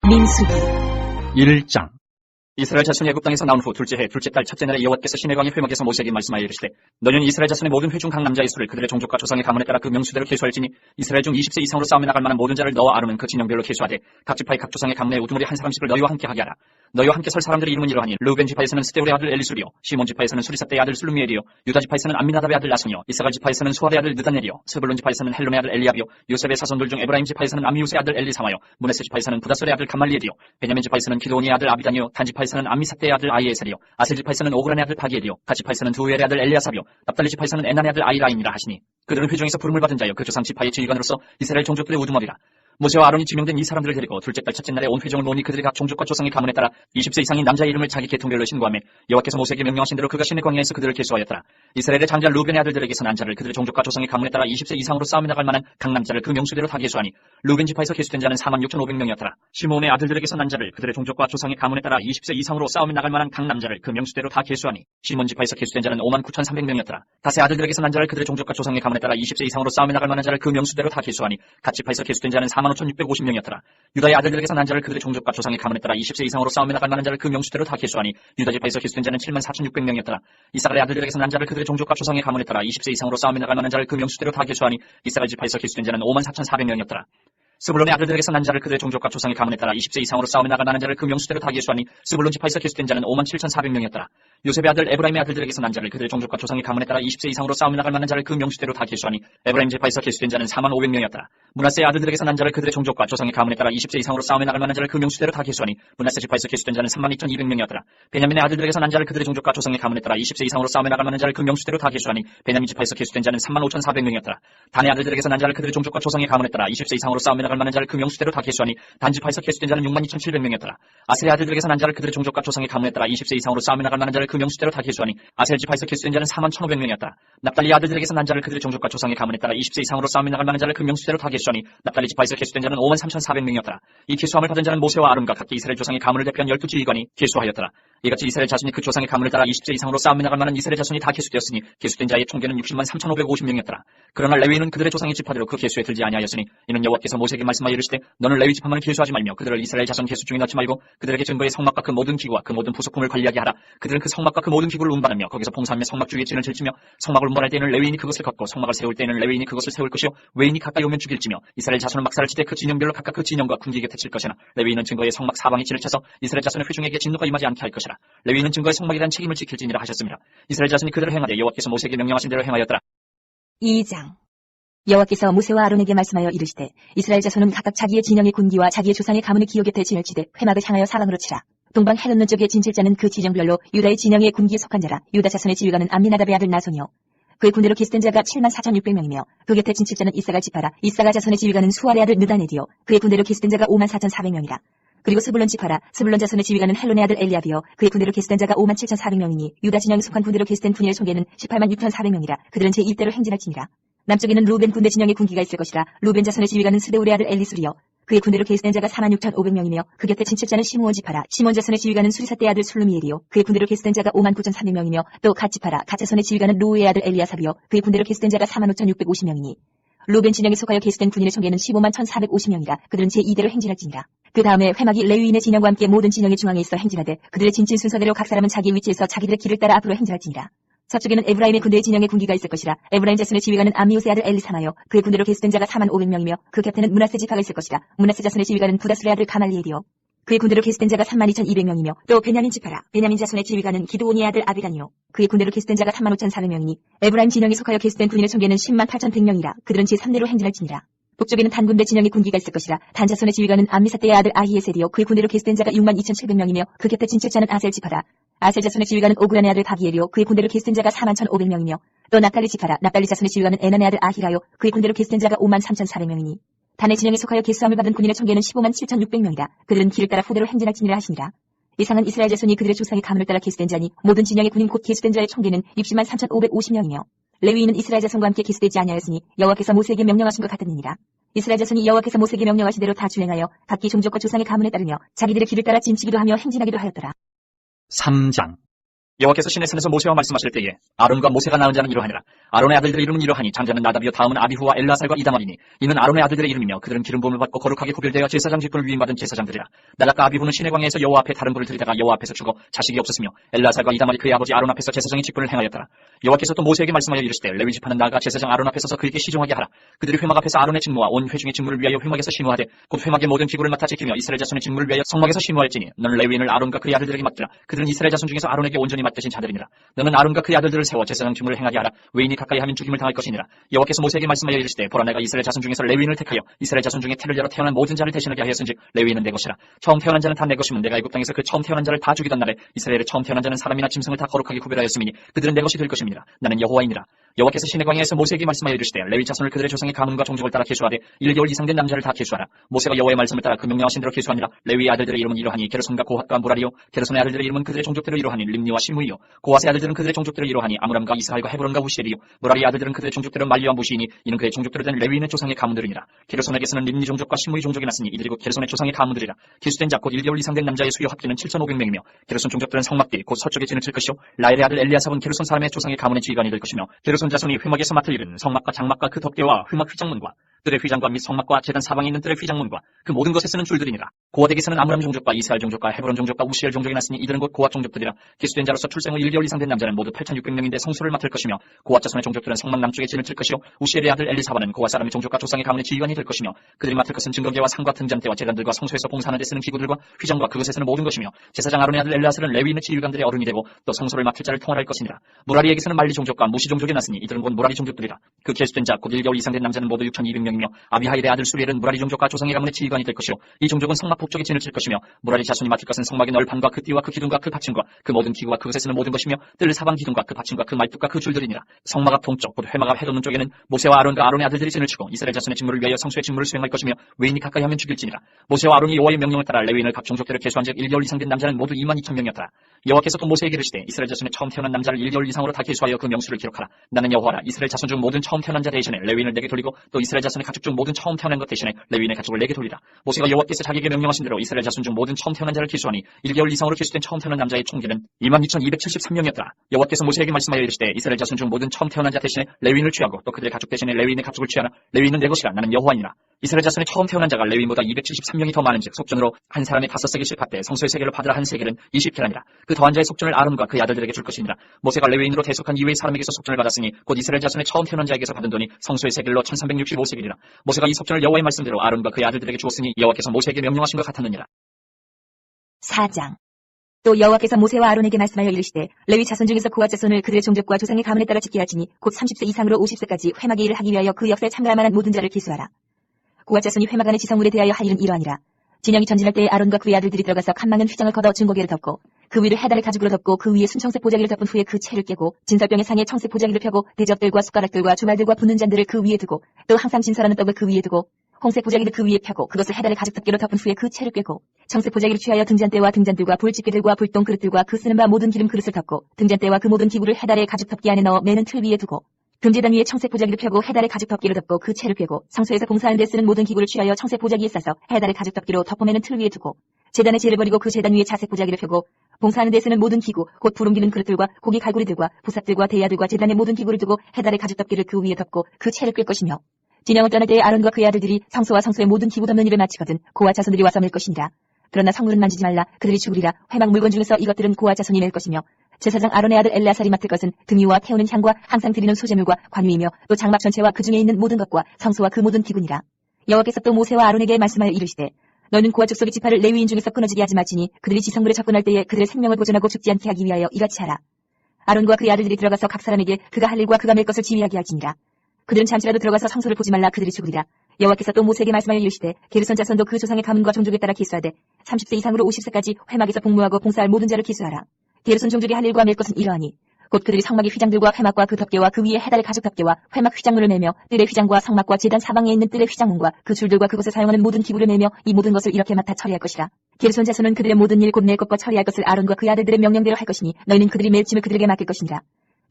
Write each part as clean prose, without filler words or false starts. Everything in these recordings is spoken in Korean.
민수기 1장. 이스라엘 자손이 애굽 땅에서 나온 후 둘째 해 둘째 달 첫째 날에 여호와께서 시내 광야 회막에서 모세에게 말씀하여 이르시되 너는 이스라엘 자손의 모든 회 중 각 남자의 수를 그들의 종족과 조상의 가문에 따라 그 명수대로 계수할지니 이스라엘 중 20세 이상으로 싸움에 나갈 만한 모든 자를 너와 아론은 그 진영별로 계수하되 각 지파의 각 조상의 가문에 우두머리 한 사람씩을 너희와 함께 하게 하라. 너희와 함께 설 사람들의 이름은 이러하니 르우벤 지파에서는 스데울의 아들 엘리술이요 시몬 지파에서는 수리삿대의 아들 술루미엘이요 유다 지파에서는 암미나답의 아들 나손이요 이사갈 지파에서는 수아의 아들 느다넬이요 스불론 지파에서는 헬론의 아들 엘리압이요 요셉의 사손들 중 에브라임 지파에서는 암미우스의 아들 엘리사마요 문하세 지파에서는 부다솔의 아들 감말리엘이요 베냐민 지파에서는 기드온의 아들 아비단이요 단 지파에서는 암미삿대의 아들 아이에셀이요 아셀 지파에서는 오그란의 아들 바기엘이요 가 지파에서는 두엘의 아들 엘리아삽이요 납달리 지파에서는 에난의 아들 아이라임이라 하시니 그들은 회중에서 부름을 받은 자여 그 조상 지파의 지휘관으로서 이스라엘 종족들의 우두머리라. 모세와 아론이 지명된 이 사람들을 데리고 둘째 달 첫째 날에 온 회중을 모으니 그들의 각 종족과 조상의 가문에 따라 20세 이상인 남자의 이름을 자기 계통별로 신고하며 여호와께서 모세에게 명령하신 대로 그가 시내 광야에서 그들을 계수하였더라. 이스라엘의 장자 르우벤의 아들들에게서 난 자를 그들의 종족과 조상의 가문에 따라 20세 이상으로 싸움에 나갈 만한 각 남자를 그 명수대로 다 계수하니 르우벤 지파에서 계수된 자는 46,500명이었더라. 시몬의 아들들에게서 난 자를 그들의 종족과 조상의 가문에 따라 20세 이상으로 싸움에 나갈 만한 각 남자를 그 명수대로 다 계수하니 시몬 지파에서 계수된 자는 59,300명이었더라. 다세 아들들에게서 난 자를 그들의 종족과 조상의 가문에 따라 20세 이상으로 싸움에 나갈 만한 자를 그 명수대로 다 계수하니 갓 지파에서 계수된 자는 45,650명이었더라. 유다의 아들들에게서 난 자를 그들의 종족과 조상의 가문에 따라 20세 이상으로 싸움에 나갈 만한 자를 그 명수대로 다 계수하니 유다 지파에서 계수된 자는 74,600명이었더라. 이사갈의 아들들에게서 난 자를 그들의 종족과 조상의 가문에 따라 20세 이상으로 싸움에 나갈 만한 자를 그 명수대로 다 계수하니 이사갈 지파에서 계수된 자는 54,400명이었더라. 스불론의 아들들에게서 난 자를 그들의 종족과 조상의 가문에 따라 20세 이상으로 싸움에 나갈 만한 자를 그 명수대로 다 계수하니 스불론 지파에서 계수된 자는 57,400명이었더라. 요셉의 아들 에브라임의 아들들에게서 난 자를 그들의 종족과 조상의 가문에 따라 20세 이상으로 싸움에 나갈 만한 자를 그 명수대로 다 계수하니 에브라임 지파에서 계수된 자는 45,500명이었더라. 문하세의 아들들에게서 난 자를 그들의 종족과 조상의 가문에 따라 20세 이상으로 싸움에 나갈 만한 자를 그 명수대로 다 계수하니 문하세 지파에서 계수된 자는 32,200명이었더라. 베냐민의 아들들에게서 난 자를 그들의 종족과 조상의 가문에 따라 20세 이상으로 싸움에 나갈 만한 자를 그 명수대로 다 계수하니 베냐민 지파에서 계수된 자는 35,400명이었더라. 단의 아들들에게서 난 자를 그들의 종족과 조상의 가문에 따라 20세 이상으로 싸움에 나갈 만한 자를 그 명수대로 다 계수하니 단 지파에서 계수된 자는 62,700명이었더라. 아셀의 아들들에게서 난 자를 그들의 종족과 조상의 가문에 따라 20세 이상으로 싸움에 나갈 만한 자를 그 명수대로 다 계수하니 아셀 지파에서 계수된 자는 41,500명이었더라. 납달리 아들들에게서 난 자를 그들의 종족과 조상의 가문에 따라 20세 이상으로 싸움에 나갈 만한 자를 그 명수대로 다 계수하니 납달리 지파에서 계수된 자는 53,400명이었더라. 이 계수함을 받은 자는 모세와 아론과 각기 이스라엘 조상의 가문을 대표한 12지휘관이 계수하였더라. 이같이 이스라엘 자손이 그 조상의 가문을 따라 20세 이상으로 싸움에 나갈 만한 이스라엘 자손이 다 계수되었으니 계수된 자의 총계는 603,550명이었더라. 그러나 레위인은 그들의 조상의 지파대로 그 계수에 들지 아니하였으니 이는 여호와께서 모세에게 말씀하여 이르시되 너는 레위 지파만을 계수하지 말며 그들을 이스라엘 자손 계수 중에 넣지 말고 그들에게 증거의 성막과 그 모든 기구와 그 모든 부속품을 관리하게 하라. 그들은 그 성막과 그 모든 기구를 운반하며 거기서 봉사하며 성막 주위에 진을 질지며 성막을 운반할 때에는 레위인이 그것을 걷고 성막을 세울 때에는 레위인이 그것을 세울 것이요 외인이 가까이 오면 죽일지며 이스라엘 자손은 막사를 치되 그 진영별로 각각 그 진영과 군기 곁에 칠 것이나 레위인은 증거의 성막 사방에 진을 쳐서 이스라엘 자손의 회중에게 진노가 임하지 않게 할 것이라. 레위인은 증거의 성막에 대한 책임을 지킬지니라 하셨습니다. 이스라엘 자손이 그대로 행하되 여호와께서 모세에게 명령하신 대로 행하였더라. 2장 여호와께서 모세와 아론에게 말씀하여 이르시되 이스라엘 자손은 각각 자기의 진영의 군기와 자기의 조상의 가문의 기호 곁에 진을 치되 회막을 향하여 사방으로 치라. 동방 헬론론 쪽에 진칠자는 그 진영별로 유다의 진영의 군기에 속한 자라. 유다 자손의 지휘관은 암미나답의 아들 나손이요 그의 군대로 계수된 자가 74,600명이며 그 곁에 진칠자는 이사갈 지파라. 이사갈 자손의 지휘관은 수아의 아들 느다넬이요 그의 군대로 계수된 자가 54,400명이라. 그리고 스불론 지파라. 스불론 자손의 지휘관은 헬론의 아들 엘리압이요 그의 군대로 계수된 자가 57,400명이니 유다 진영에 속한 군대로 계수된 군인의 총계는 186,400명이라. 그들은 제1대로 행진할지니라. 남쪽에는 루벤 군대 진영의 군기가 있을 것이라. 루벤 자손의 지휘관은 스데울의 아들 엘리술이요 그의 군대로 계수된 자가 46,500명이며 그 곁에 진칠자는 시므온 지파라. 시몬 자손의 지휘관은 수리삿대의 아들 술루미엘이요 그의 군대로 계수된 자가 59,300명이며 또 갓 지파라. 갓 자손의 지휘관은 루우의 아들 엘리아삽이요 그의 군대로 계수된 자가 45,650명이니 루벤 진영에 속하여 계수된 군인의 총계는 151,450명이라. 그들은 제2대로 행진할지니라. 그 다음에 회막이 레위인의 진영과 함께 모든 진영의 중앙에 있어 행진하되 그들의 진친 순서대로 각 사람은 자기 위치에서 자기들의 길을 따라 앞으로 행진할지니라. 서쪽에는 에브라임의 군대의 진영의 군기가 있을 것이라. 에브라임 자손의 지휘관은 암미우스의 아들 엘리사마요 그의 군대로 계수된 자가 45,500명이며 그 곁에는 문하세 지파가 있을 것이라. 문하세 자손의 지휘관은 부다술의 아들 가말리엘이요 그의 군대로 계수된 자가 32,200명이며 또 베냐민 지파라. 베냐민 자손의 지휘관은 기드온의 아들 아비단이요 그의 군대로 계수된 자가 35,400명이니 에브라임 진영에 속하여 계수된 군인의 총계는 108,100명이라. 그들은 제3대로 행진할지니라. 북쪽에는 단 군대 진영의 군기가 있을 것이라. 단 자손의 지휘관은 암미삿대의 아들 아히에셀이요 그의 군대로 계수된 자가 62,700명이며 그 곁에 진칠자는 아셀 지파라. 아셀 자손의 지휘관은 오그란의 아들 바기엘이요 그의 군대로 계수된 자가 41,500명이며 또 납달리 지파라. 납달리 자손의 지휘관은 에난의 아들 아히라요 그의 군대로 계수된 자가 53,400명이니 단의 진영에 속하여 계수함을 받은 군인의 총계는 157,600명이다. 그들은 길을 따라 후대로 행진할지니라 하시니라. 이상은 이스라엘 자손이 그들의 조상의 가문을 따라 계수된 자니 모든 진영의 군인 곧 계수된 자의 총계는 603,550명이며 레위인은 이스라엘 자손과 함께 계수되지 아니하였으니 여호와께서 모세에게 명령하신 것 같았느니라. 이스라엘 자손이 여호와께서 모세에게 명령하신 대로 다 주행하여 각기 종족과 조상의 가문에 따르며 자기들의 길을 따라 짐치기도 하며 행진하기도 하였더라. 3장 여호와께서 시내 산에서 모세와 말씀하실 때에 아론과 모세가 낳은 자는 이러하니라. 아론의 아들들의 이름은 이러하니 장자는 나답이요 다음은 아비후와 엘라살과 이다말이니 이는 아론의 아들들의 이름이며 그들은 기름 부음을 받고 거룩하게 구별되어 제사장 직분을 위임받은 제사장들이라. 나답과 아비후는 시내 광야에서 여호와 앞에 다른 불을 들이다가 여호와 앞에서 죽어 자식이 없었으며 엘라살과 이다말이 그의 아버지 아론 앞에서 제사장의 직분을 행하였더라. 여호와께서 또 모세에게 말씀하여 이르시되 레위 지파는 나아가 제사장 아론 앞에 서서 그에게 시종하게 하라. 그들이 회막 앞에서 아론의 직무와 온 회중의 직무를 위하여 회막에서 심호하되 곧 회막의 모든 기구를 맡아 지키며 이스라엘 자손의 직무를 위하여 성막에서 심호할지니 너는 레위인을 아론과 그의 아들들에게 맡기라. 그들은 이스라엘 자손 중에서 아론에게 온전히 맡겨진 자들이니라. 너는 아론과 그의 아들들을 세워 제사장 직무를 행하게 하라. 외인이 가까이 하면 죽임을 당할 것이니라. 여호와께서 모세에게 말씀하여 이르시되 보라 내가 이스라엘 자손 중에서 레위인을 택하여 이스라엘 자손 중에 태를 열어 태어난 모든 자를 대신하게 하였은즉 레위인은 내 것이라. 처음 태어난 자는 다 내 것이면 내가 애굽 땅에서 그 처음 태어난 자를 다 죽이던 날에 이스라엘의 처음 태어난 자는 사람이나 짐승을 다 거룩하게 구별하였음이니 그들은 내 것이 될 것입니다. 나는 여호와이니라. 여호와께서 시내 광야에서 모세에게 말씀하여 이르시되 레위 자손을 그들의 조상의 가문과 종족을 따라 계수하되 1개월 이상 된 남자를 다 계수하라. 모세가 여호와의 말씀을 따라 그 명령하신 대로 계수하니라. 레위의 아들들의 이름은 이러하니 게르손과 고핫과 무라리요. 게르손의 아들들의 이름은 그들의 종족대로 이러하니 림니와 시므이요. 고핫의 아들들은 그들의 종족대로 이러하니 아므람과 이스하엘과 헤브론과 우시엘이요. 무라리의 아들들은 그들의 종족대로 말리와 무시이니 이는 그의 종족대로 된 레위인의 조상의 가문들이니라. 게르손에게서는 림니 종족과 시므이 종족이 났으니 이들이 곧 게르손의 조상의 가문들이라. 계수된 자 곧 1개월 이상 된 남자의 수요 합계는 7,500명이며 게르손 종족들은 성막뒤 곧 서쪽에 진을 칠 것이요. 라엘의 아들 엘리아삽은 게르손 사람의 조상의 가문의 지휘관이 될 것이며 게르손 자손이 회막에서 맡을 일은 성막과 장막과 그 덮개와 회막 휘장문과 뜰의 휘장과 및 성막과 제단 사방에 있는 뜰의 휘장문과 그 모든 것에 쓰는 줄들이니라. 고핫에게서는 아므람 종족과 이스라엘 종족과 헤브론 종족과 우시엘 종족이 났으니 이들은 곧 고핫 종족들이라. 계수된 자로서 출생 후 1개월 이상 된 남자는 모두 8,600명인데 성소를 맡을 것이며 고핫 자손의 종족들은 성막 남쪽에 진을 칠 것이요. 우시엘의 아들 엘리사바는 고핫 사람의 종족과 조상의 가문의 지휘관이 될 것이며 그들이 맡을 것은 증거계와 상과 등잔대와 제단들과 성소에서 봉사하는 데 쓰는 기구들과 휘장과 그것에 쓰는 모든 것이며 제사장 아론의 아들 엘라살은 레위인의 지휘관들의 어른이 되고 또 성소를 맡을 자를 통할할 것이니라. 무라리에게서는 말리 종족과 무시 종족이 났으니 이들은 곧 무라리 종족들이라. 그 계수된 자 곧 1개월 이상 된 남자는 모두 6,200명이며 아비하일의 아들 수리엘은 무라리 종족과 조상의 가문의 지휘관이 될 것이요. 이 종족은 성막 북쪽에 진을 칠 것이며 무라리 자손이 맡을 것은 성막의 널판과 그 띠와 그 기둥과 그 받침과 그 모든 기구와 그것에 쓰는 모든 것이며 뜰 사방 기둥과 그 받침과 그 말뚝과 그 줄들이니라. 성막 앞 동쪽 곧 회막 앞 해돋는 쪽에는 모세와 아론과 아론의 아들들이 진을 치고 이스라엘 자손의 직무를 위하여 성소의 직무를 수행할 것이며 외인이 가까이 하면 죽일지니라. 모세와 아론이 여호와의 명령을 따라 레위인을 각 종족대로 계수한즉 1개월 이상 된 남자는 모두 22,000명이었더라. 여호와께서 또 모세에게 이르시되 이스라엘 자손의 처음 태어난 남자를 1개월 이상으로 다 계수하여 그 명수를 기록하라. 나는 여호와라. 이스라엘 자손 중 모든 처음 태어난 자 대신에 레위인을 내게 돌리고 또 이스라엘 자손의 가축 중 모든 처음 태어난 것 대신에 레위인의 가축을 내게 돌리라. 모세가 여호와께서 자기에게 명령하신 대로 이스라엘 자손 중 모든 처음 태어난 자를 계수하니 1개월 이상으로 계수된 처음 태어난 남자의 총계는 26,273명이었더라. 여호와께서 모세에게 말씀하여 이르시되 이스라엘 자손 중 모든 처음 태어난 자 대신에 레위인을 취하고 또 그들의 가축 대신에 레위인의 가축을 취하라. 레위인은 내 것이라. 나는 여호와니라. 이스라엘 자손의 처음 태어난 자가 레위인보다 273명이 더 많은즉 속전으로 한 사람의 5세겔씩 받되 성소의 세겔을 받으라. 한 세겔은 20계란이라. 그 더한 자의 속전을 아론과 그의 아들들에게 줄 것이니라. 모세가 레위인으로 대속한 이외의 사람에게서 속전을 받았으니 곧 이스라엘 자손의 처음 태어난 자에게서 받은 돈이 성소의 세겔로 1365세겔이라. 모세가 이 속전을 여호와의 말씀대로 아론과 그의 아들들에게 주었으니 여호와께서 모세에게 명령하신 것 같았느니라. 4장. 또 여호와께서 모세와 아론에게 말씀하여 이르시되 레위 자손 중에서 고핫 자손을 그들의 종족과 조상의 가문에 따라 지키게 할지니 곧 30세 이상으로 50세까지 회막의 일을 하기 위하여 그 역사에 참가할 만한 모든 자를 계수하라. 고핫 자손이 회막 안의 지성물에 대하여 할 일은 이러하니라. 진영이 전진할 때에 아론과 그의 아들들이 들어가서 칸막은 휘장을 걷어 증거계를 덮고 그 위를 해달의 가죽으로 덮고 그 위에 순청색 보자기를 덮은 후에 그 채를 깨고 진설병의 상에 청색 보자기를 펴고 대접들과 숟가락들과 주말들과 붓는 잔들을 그 위에 두고 또 항상 진설하는 떡을 그 위에 두고 홍색 보자기를 그 위에 펴고 그것을 해달의 가죽 덮개로 덮은 후에 그 채를 꿰고 청색 보자기를 취하여 등잔대와 등잔들과 불집게들과 불똥 그릇들과 그 쓰는 바 모든 기름 그릇을 덮고 등잔대와 그 모든 기구를 해달의 가죽 덮개 안에 넣어 매는 틀 위에 두고 금제단 위에 청색 보자기를 펴고 해달의 가죽 덮개를 덮고 그 채를 꿰고 성소에서 봉사하는 데 쓰는 모든 기구를 취하여 청색 보자기에 싸서 해달의 가죽 덮개로 덮어매는 틀 위에 두고 제단의 재를 버리고 그 제단 위에 자색 보자기를 펴고 봉사하는 데 쓰는 모든 기구 곧 부름기는 그릇들과 고기 갈고리들과 부삽들과 대야들과 제단의 모든 기구를 두고 해달의 가죽 덮개를 그 위에 덮고 그 채를 꿰 것이며 진영을 떠날 때에 아론과 그의 아들들이 성소와 성소의 모든 기구 덮는 일을 마치거든 고핫 자손들이 와서 맬 것이니라. 그러나 성물은 만지지 말라. 그들이 죽으리라. 회막 물건 중에서 이것들은 고핫 자손이 낼 것이며 제사장 아론의 아들 엘라살이 맡을 것은 등유와 태우는 향과 항상 드리는 소제물과 관유이며 또 장막 전체와 그 중에 있는 모든 것과 성소와 그 모든 기구니라. 여호와께서 또 모세와 아론에게 말씀하여 이르시되 너는 고핫 족속의 지파를 레위인 중에서 끊어지게 하지 말지니 그들이 지성물에 접근할 때에 그들의 생명을 보존하고 죽지 않게 하기 위하여 이같이 하라. 아론과 그의 아들들이 들어가서 각 사람에게 그가 할 일과 그가 맬 것을 지휘하게 할지니라. 그들은 잠시라도 들어가서 성소를 보지 말라. 그들이 죽으리라. 여호와께서 또 모세에게 말씀하여 이르시되 게르손 자손도 그 조상의 가문과 종족에 따라 기수하되 30세 이상으로 50세까지 회막에서 복무하고 봉사할 모든 자를 기수하라. 게르손 종족이 할 일과 맬 것은 이러하니 곧 그들이 성막의 휘장들과 회막과 그 덮개와 그 위에 해달의 가죽 덮개와 회막 휘장문을 매며 뜰의 휘장과 성막과 제단 사방에 있는 뜰의 휘장문과 그 줄들과 그것에 사용하는 모든 기구를 매며 이 모든 것을 이렇게 맡아 처리할 것이라. 게르손 자손은 그들의 모든 일 곧 낼 것과 처리할 것을 아론과 그의 아들들의 명령대로 할 것이니 너희는 그들이 맬 짐을 그들에게 맡길 것이니라.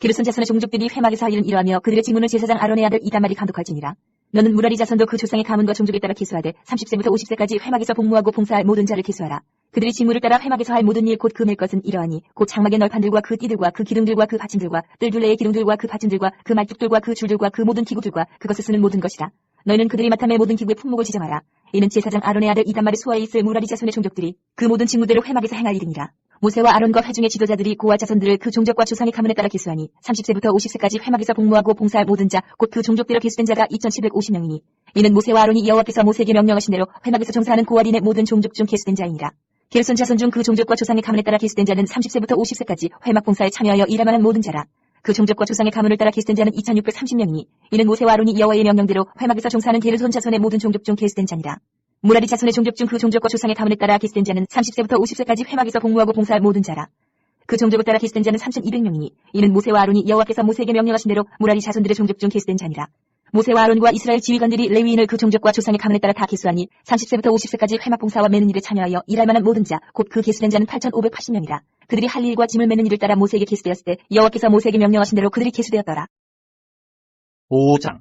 게르손 자손의 종족들이 회막에서 할 일은 이러하며 그들의 직무는 제사장 아론의 아들 이다말이 감독할지니라. 너는 무라리 자손도 그 조상의 가문과 종족에 따라 기수하되 30세부터 50세까지 회막에서 복무하고 봉사할 모든 자를 기수하라. 그들이 직무를 따라 회막에서 할 모든 일 곧 그 맬 것은 이러하니 곧 장막의 널판들과 그 띠들과 그 기둥들과 그 받침들과 뜰둘레의 기둥들과 그 받침들과 그 말뚝들과 그 줄들과 그 모든 기구들과 그것을 쓰는 모든 것이라. 너희는 그들이 맡아매 모든 기구의 품목을 지정하라. 이는 제사장 아론의 아들 이단말의 수하에 있을 무라리 자손의 종족들이 그 모든 직무대로 회막에서 행할 일이니라. 모세와 아론과 회중의 지도자들이 고아 자손들을 그 종족과 조상의 가문에 따라 계수하니 30세부터 50세까지 회막에서 복무하고 봉사할 모든 자 곧 그 종족대로 계수된 자가 2750명이니 이는 모세와 아론이 여호와께서 모세에게 명령하신 대로 회막에서 종사하는 고아린의 모든 종족 중 계수된 자이니라. 게르손 자손 중 그 종족과 조상의 가문에 따라 계수된 자는 30세부터 50세까지 회막 봉사에 참여하여 일할 만한 모든 자라. 그 종족과 조상의 가문을 따라 계수된 자는 2630명이니 이는 모세와 아론이 여호와의 명령대로 회막에서 종사하는 게르손 자손의 모든 종족 중 계수된 자니라. 무라리 자손의 종족 중 그 종족과 조상의 가문에 따라 계수된 자는 30세부터 50세까지 회막에서 복무하고 봉사할 모든 자라. 그 종족을 따라 계수된 자는 3200명이니 이는 모세와 아론이 여호와께서 모세에게 명령하신 대로 무라리 자손들의 종족 중 계수된 자니라. 모세와 아론과 이스라엘 지휘관들이 레위인을 그 종족과 조상의 가문에 따라 다 계수하니 30세부터 50세까지 회막 봉사와 매는 일에 참여하여 일할 만한 모든 자 곧 그 계수된 자는 8580명이라. 그들이 할 일과 짐을 매는 일을 따라 모세에게 계수되었을 때 여호와께서 모세에게 명령하신 대로 그들이 계수되었더라. 5장.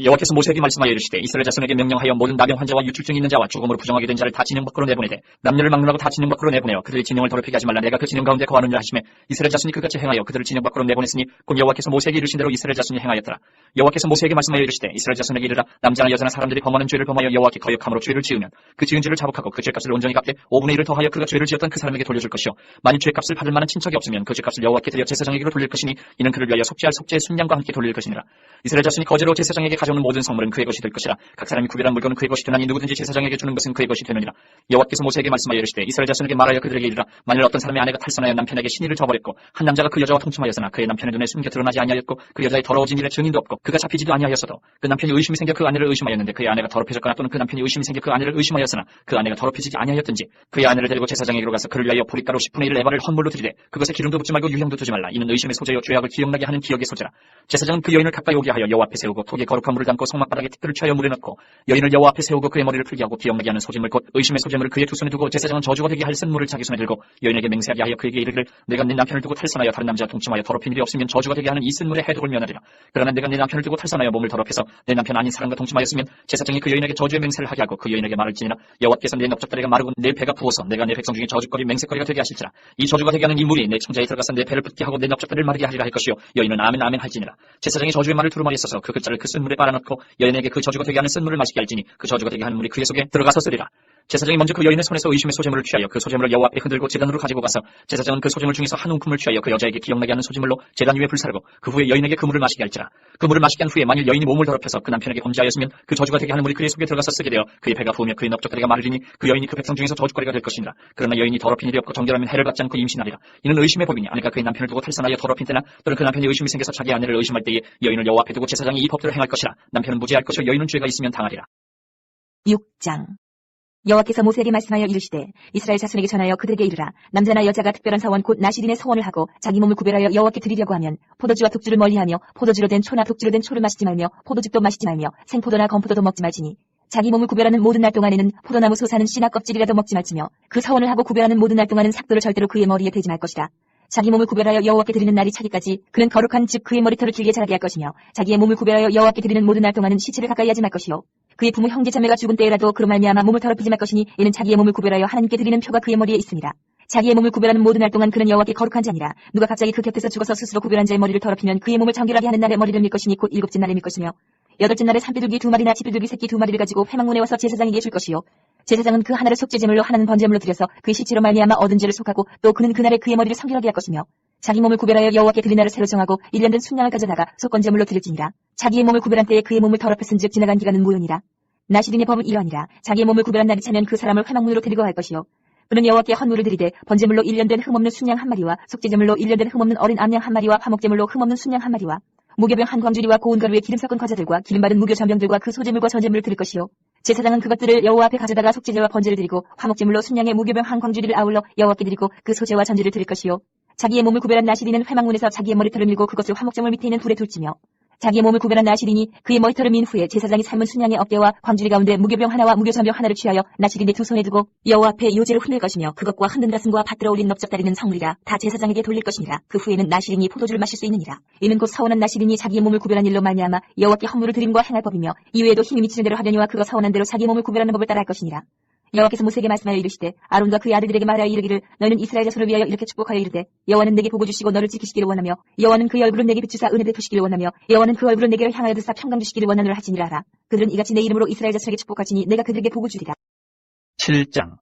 여호와께서 모세에게 말씀하여 이르시되 이스라엘 자손에게 명령하여 모든 나병 환자와 유출증 있는 자와 죽음으로 부정하게 된 자를 다 진영 밖으로 내보내되 남녀를 막론하고 다 진영 밖으로 내보내어 그들의 진영을 더럽히게 하지 말라. 내가 그 진영 가운데 거하느니라 하시매 이스라엘 자손이 그같이 행하여 그들을 진영 밖으로 내보냈으니 곧 여호와께서 모세에게 이르신 대로 이스라엘 자손이 행하였더라. 여호와께서 모세에게 말씀하여 이르시되 이스라엘 자손에게 이르라. 남자나 여자나 사람들이 범하는 죄를 범하여 여호와께 거역함으로 죄를 지으면 그 지은 죄를 자복하고 그 죄값을 온전히 갚되 5분의 1을 더하여 그가 죄를 지었던 그 사람에게 돌려줄 것이요 만일 죄값을 받을 만한 친척이 없으면 그 죄값을 여호와께 드려 제사장에게로 돌릴 것이니 이는 그를 위하여 속죄할 속죄의 순양과 함께 돌릴 것이니라. 이스라엘 자손이 거제로 제사장에게 가져오는 모든 성물은 그의 것이 될 것이라. 각 사람이 구별한 물건은 그의 것이 되나니 누구든지 제사장에게 주는 것은 그의 것이 되느니라. 여호와께서 모세에게 말씀하여 이르시되 이스라엘 자손에게 말하여 그들에게 이르라. 만일 어떤 사람의 아내가 탈선하여 남편에게 신의를 저버렸고 한 남자가 그 여자와 통침하였으나 그의 남편의 눈에 숨겨 드러나지 아니하였고 그 여자의 더러워진 일에 증인도 없고 그가 잡히지도 아니하였어도 그 남편이 의심이 생겨 그 아내를 의심하였는데 그의 아내가 더럽혀졌거나 또는 그 남편이 의심이 생겨 그 아내를 의심하였으나 그 아내가 더럽혀지지 아니하였든지 그의 아내를 데리고 제사장에게로 가서 그를 위하여 보리가루 10분의 1 에바를 헌물로 드리되 그것에 기름도 붓지 말고 유향도 두지 말라. 이는 의심의 소재요 죄악을 기억나게 하는 기억의 소재라. 제사장은 그 여인을 가까이 오게 하여 여호와 앞에 세우고 톡에 거룩한 물을 담고 성막바닥에 티끌을 취하여 물에 넣고 여인을 여호와 앞에 세우고 그의 머리를 풀게 하고 기억나게 하는 소재물 곧 의심의 소재물을 그의 두 손에 두고 제사장은 저주가 되게 할 쓴물을 자기 손에 들고 여인에게 맹세하게 하여 그에게 이르기를 내가 네 남편을 두고 탈선하여 다른 남자와 동침하여 더럽힌 일이 없으면 저주가 되게 하는 이 쓴물의 해독을 면하리라. 그러나 내가 네 남편을 두고 탈선하여 몸을 더럽혀서 내 남편 아닌 사람과 동침하였으면 제사장이 그 여인에게 저주의 맹세를 하게 하고 그 여인에게 말을지니라. 여호와께서 내 넓적다리가 마르고 내 배가 부어서 내가 내 백성 중에 저주거리 맹세거리가 되게 하실지라. 이 저주가 되게 하는 이 물이 내 청자에 들어가서 내 배를 붓게 하고 내 넓적다리를 마르게 하리라 할 것이요 여인은 아멘 아멘 할지니라. 제사장이 저주의 말을 두루마리에 써서 그 글자를 그 쓴물에 빨아넣고 여인에게 그 저주가 되게 하는 쓴물을 마시게 할지니 그 저주가 되게 하는 물이 그의 속에 들어가서 쓰리라. 제사장이 먼저 그 여인의 손에서 의심의 소재물을 취하여 그 소재물을 여호와 앞에 흔들고 제단으로 가지고 가서 제사장은 그 소재물 중에서 한 움큼을 취하여 그 여자에게 기억나게 하는 소재물로 제단 위에 불사르고 그 후에 여인에게 그 물을 마시게 할지라. 그 물을 마시게 한 후에 만일 여인이 몸을 더럽혀서 그 남편에게 범죄하였으면 그 저주가 되게 하는 물이 그의 속에 들어가서 쓰게 되어 그의 배가 부으며 그의 넓적다리가 마르리니 그 여인이 그 백성 중에서 저주거리가 될 것이니라. 그러나 여인이 더럽힌 일이 없고 정결하면 해를 받지 않고 임신하리라. 이는 의심의 법이니 아내가 그의 남편을 두고 탈선하여 더럽힌 때나 또는 그 남편이 의심이 생겨서 자기 아내를 의심할 때에 여인을 여호와 앞에 두고 제사장이 이 법대로 행할 것이라. 남편은 무죄할 것이요 여인은 죄가 있으면 당하리라. 6장. 여호와께서 모세에게 말씀하여 이르시되 이스라엘 자손에게 전하여 그들에게 이르라. 남자나 여자가 특별한 서원 곧 나시린의 서원을 하고 자기 몸을 구별하여 여호와께 드리려고 하면 포도주와 독주를 멀리하며 포도주로 된 초나 독주로 된 초를 마시지 말며 포도즙도 마시지 말며 생포도나 건포도도 먹지 말지니 자기 몸을 구별하는 모든 날 동안에는 포도나무 솟아는 씨나 껍질이라도 먹지 말지며 그 서원을 하고 구별하는 모든 날 동안은 삭도를 절대로 그의 머리에 대지 말 것이라. 자기 몸을 구별하여 여호와께 드리는 날이 차기까지 그는 거룩한 즉 그의 머리털을 길게 자라게 할 것이며 자기의 몸을 구별하여 여호와께 드리는 모든 날 동안은 시체를 가까이 하지 말 것이요 그의 부모 형제 자매가 죽은 때에라도 그로 말미암아 몸을 더럽히지 말 것이니 이는 자기의 몸을 구별하여 하나님께 드리는 표가 그의 머리에 있습니다. 자기의 몸을 구별하는 모든 날 동안 그는 여호와께 거룩한 자니라. 누가 갑자기 그 곁에서 죽어서 스스로 구별한 자의 머리를 더럽히면 그의 몸을 정결하게 하는 날에 머리를 밀 것이니 곧 일곱째 날에 밀 것이며 여덟째 날에 산비둘기 2마리나 지비둘기 새끼 2마리를 가지고 회막문에 와서 제사장에게 줄 것이요 제사장은 그 하나를 속죄제물로 하나는 번제물로 드려서 그의 시체로 말미암아 얻은 죄를 속하고 또 그는 그날에 그의 머리를 성결하게 할 것이며 자기 몸을 구별하여 여호와께 드린 날을 새로 정하고 1년 된 순양을 가져다가 속건제물로 드릴지니라. 자기의 몸을 구별한 때에 그의 몸을 더럽혔은즉 지나간 기간은 무효니라. 나시린의 법은 이러하니라. 자기의 몸을 구별한 날이 차면 그 사람을 회막문으로 데리고 갈 것이요 그는 여호와께 헌물을 드리되 번제물로 1년 된 흠없는 순양 1마리와 속죄제물로 1년 된 흠없는 어린 암양 1마리와 화목제물로 흠없는 순양 1마리와 무교병 한 광주리와 고운 가루에 기름 섞은 과자들과 기름바른 무교 전병들과 그 소제물과 전제물을 드릴 것이요 제사장은 그것들을 여호와 앞에 가져다가 속죄제와 번제를 드리고 화목제물로 순양의 무교병 한 광주리를 아울러 여호와께 드리고 그 소제와 전제를 드릴 것이요 자기의 몸을 구별한 나시린은 회막문에서 자기의 머리털을 밀고 그것을 화목제물 밑에 있는 불에 둘지며 자기의 몸을 구별한 나시린이 그의 머리털을 민 후에 제사장이 삶은 순양의 어깨와 광주리 가운데 무교병 하나와 무교전병 하나를 취하여 나시린의 두 손에 두고 여호와 앞에 요제를 흔들 것이며 그것과 흔든 가슴과 밭들어 올린 넓적다리는 성물이라 다 제사장에게 돌릴 것이니라. 그 후에는 나시린이 포도주를 마실 수 있느니라. 이는 곧 서원한 나시린이 자기의 몸을 구별한 일로 말미암아 여호와께 헌물을 드림과 행할 법이며 이외에도 힘이 미치는 대로 하려니와 그가 서원한 대로 자기의 몸을 구별하는 법을 따라 할 것이니라. 여호와께서 모세에게 말씀하여 이르시되 아론과 그의 아들들에게 말하여 이르기를 너희는 이스라엘 자손을 위하여 이렇게 축복하여 이르되 여호와는 내게 복을 주시고 너를 지키시기를 원하며 여호와는 그의 얼굴을 내게 비추사 은혜 베푸시기를 원하며 여호와는 그 얼굴을 내게를 향하여 드사 평강 주시기를 원하노라 하지니라 하라. 그들은 이같이 내 이름으로 이스라엘 자손에게 축복하시니 내가 그들에게 복을 주리라. 7장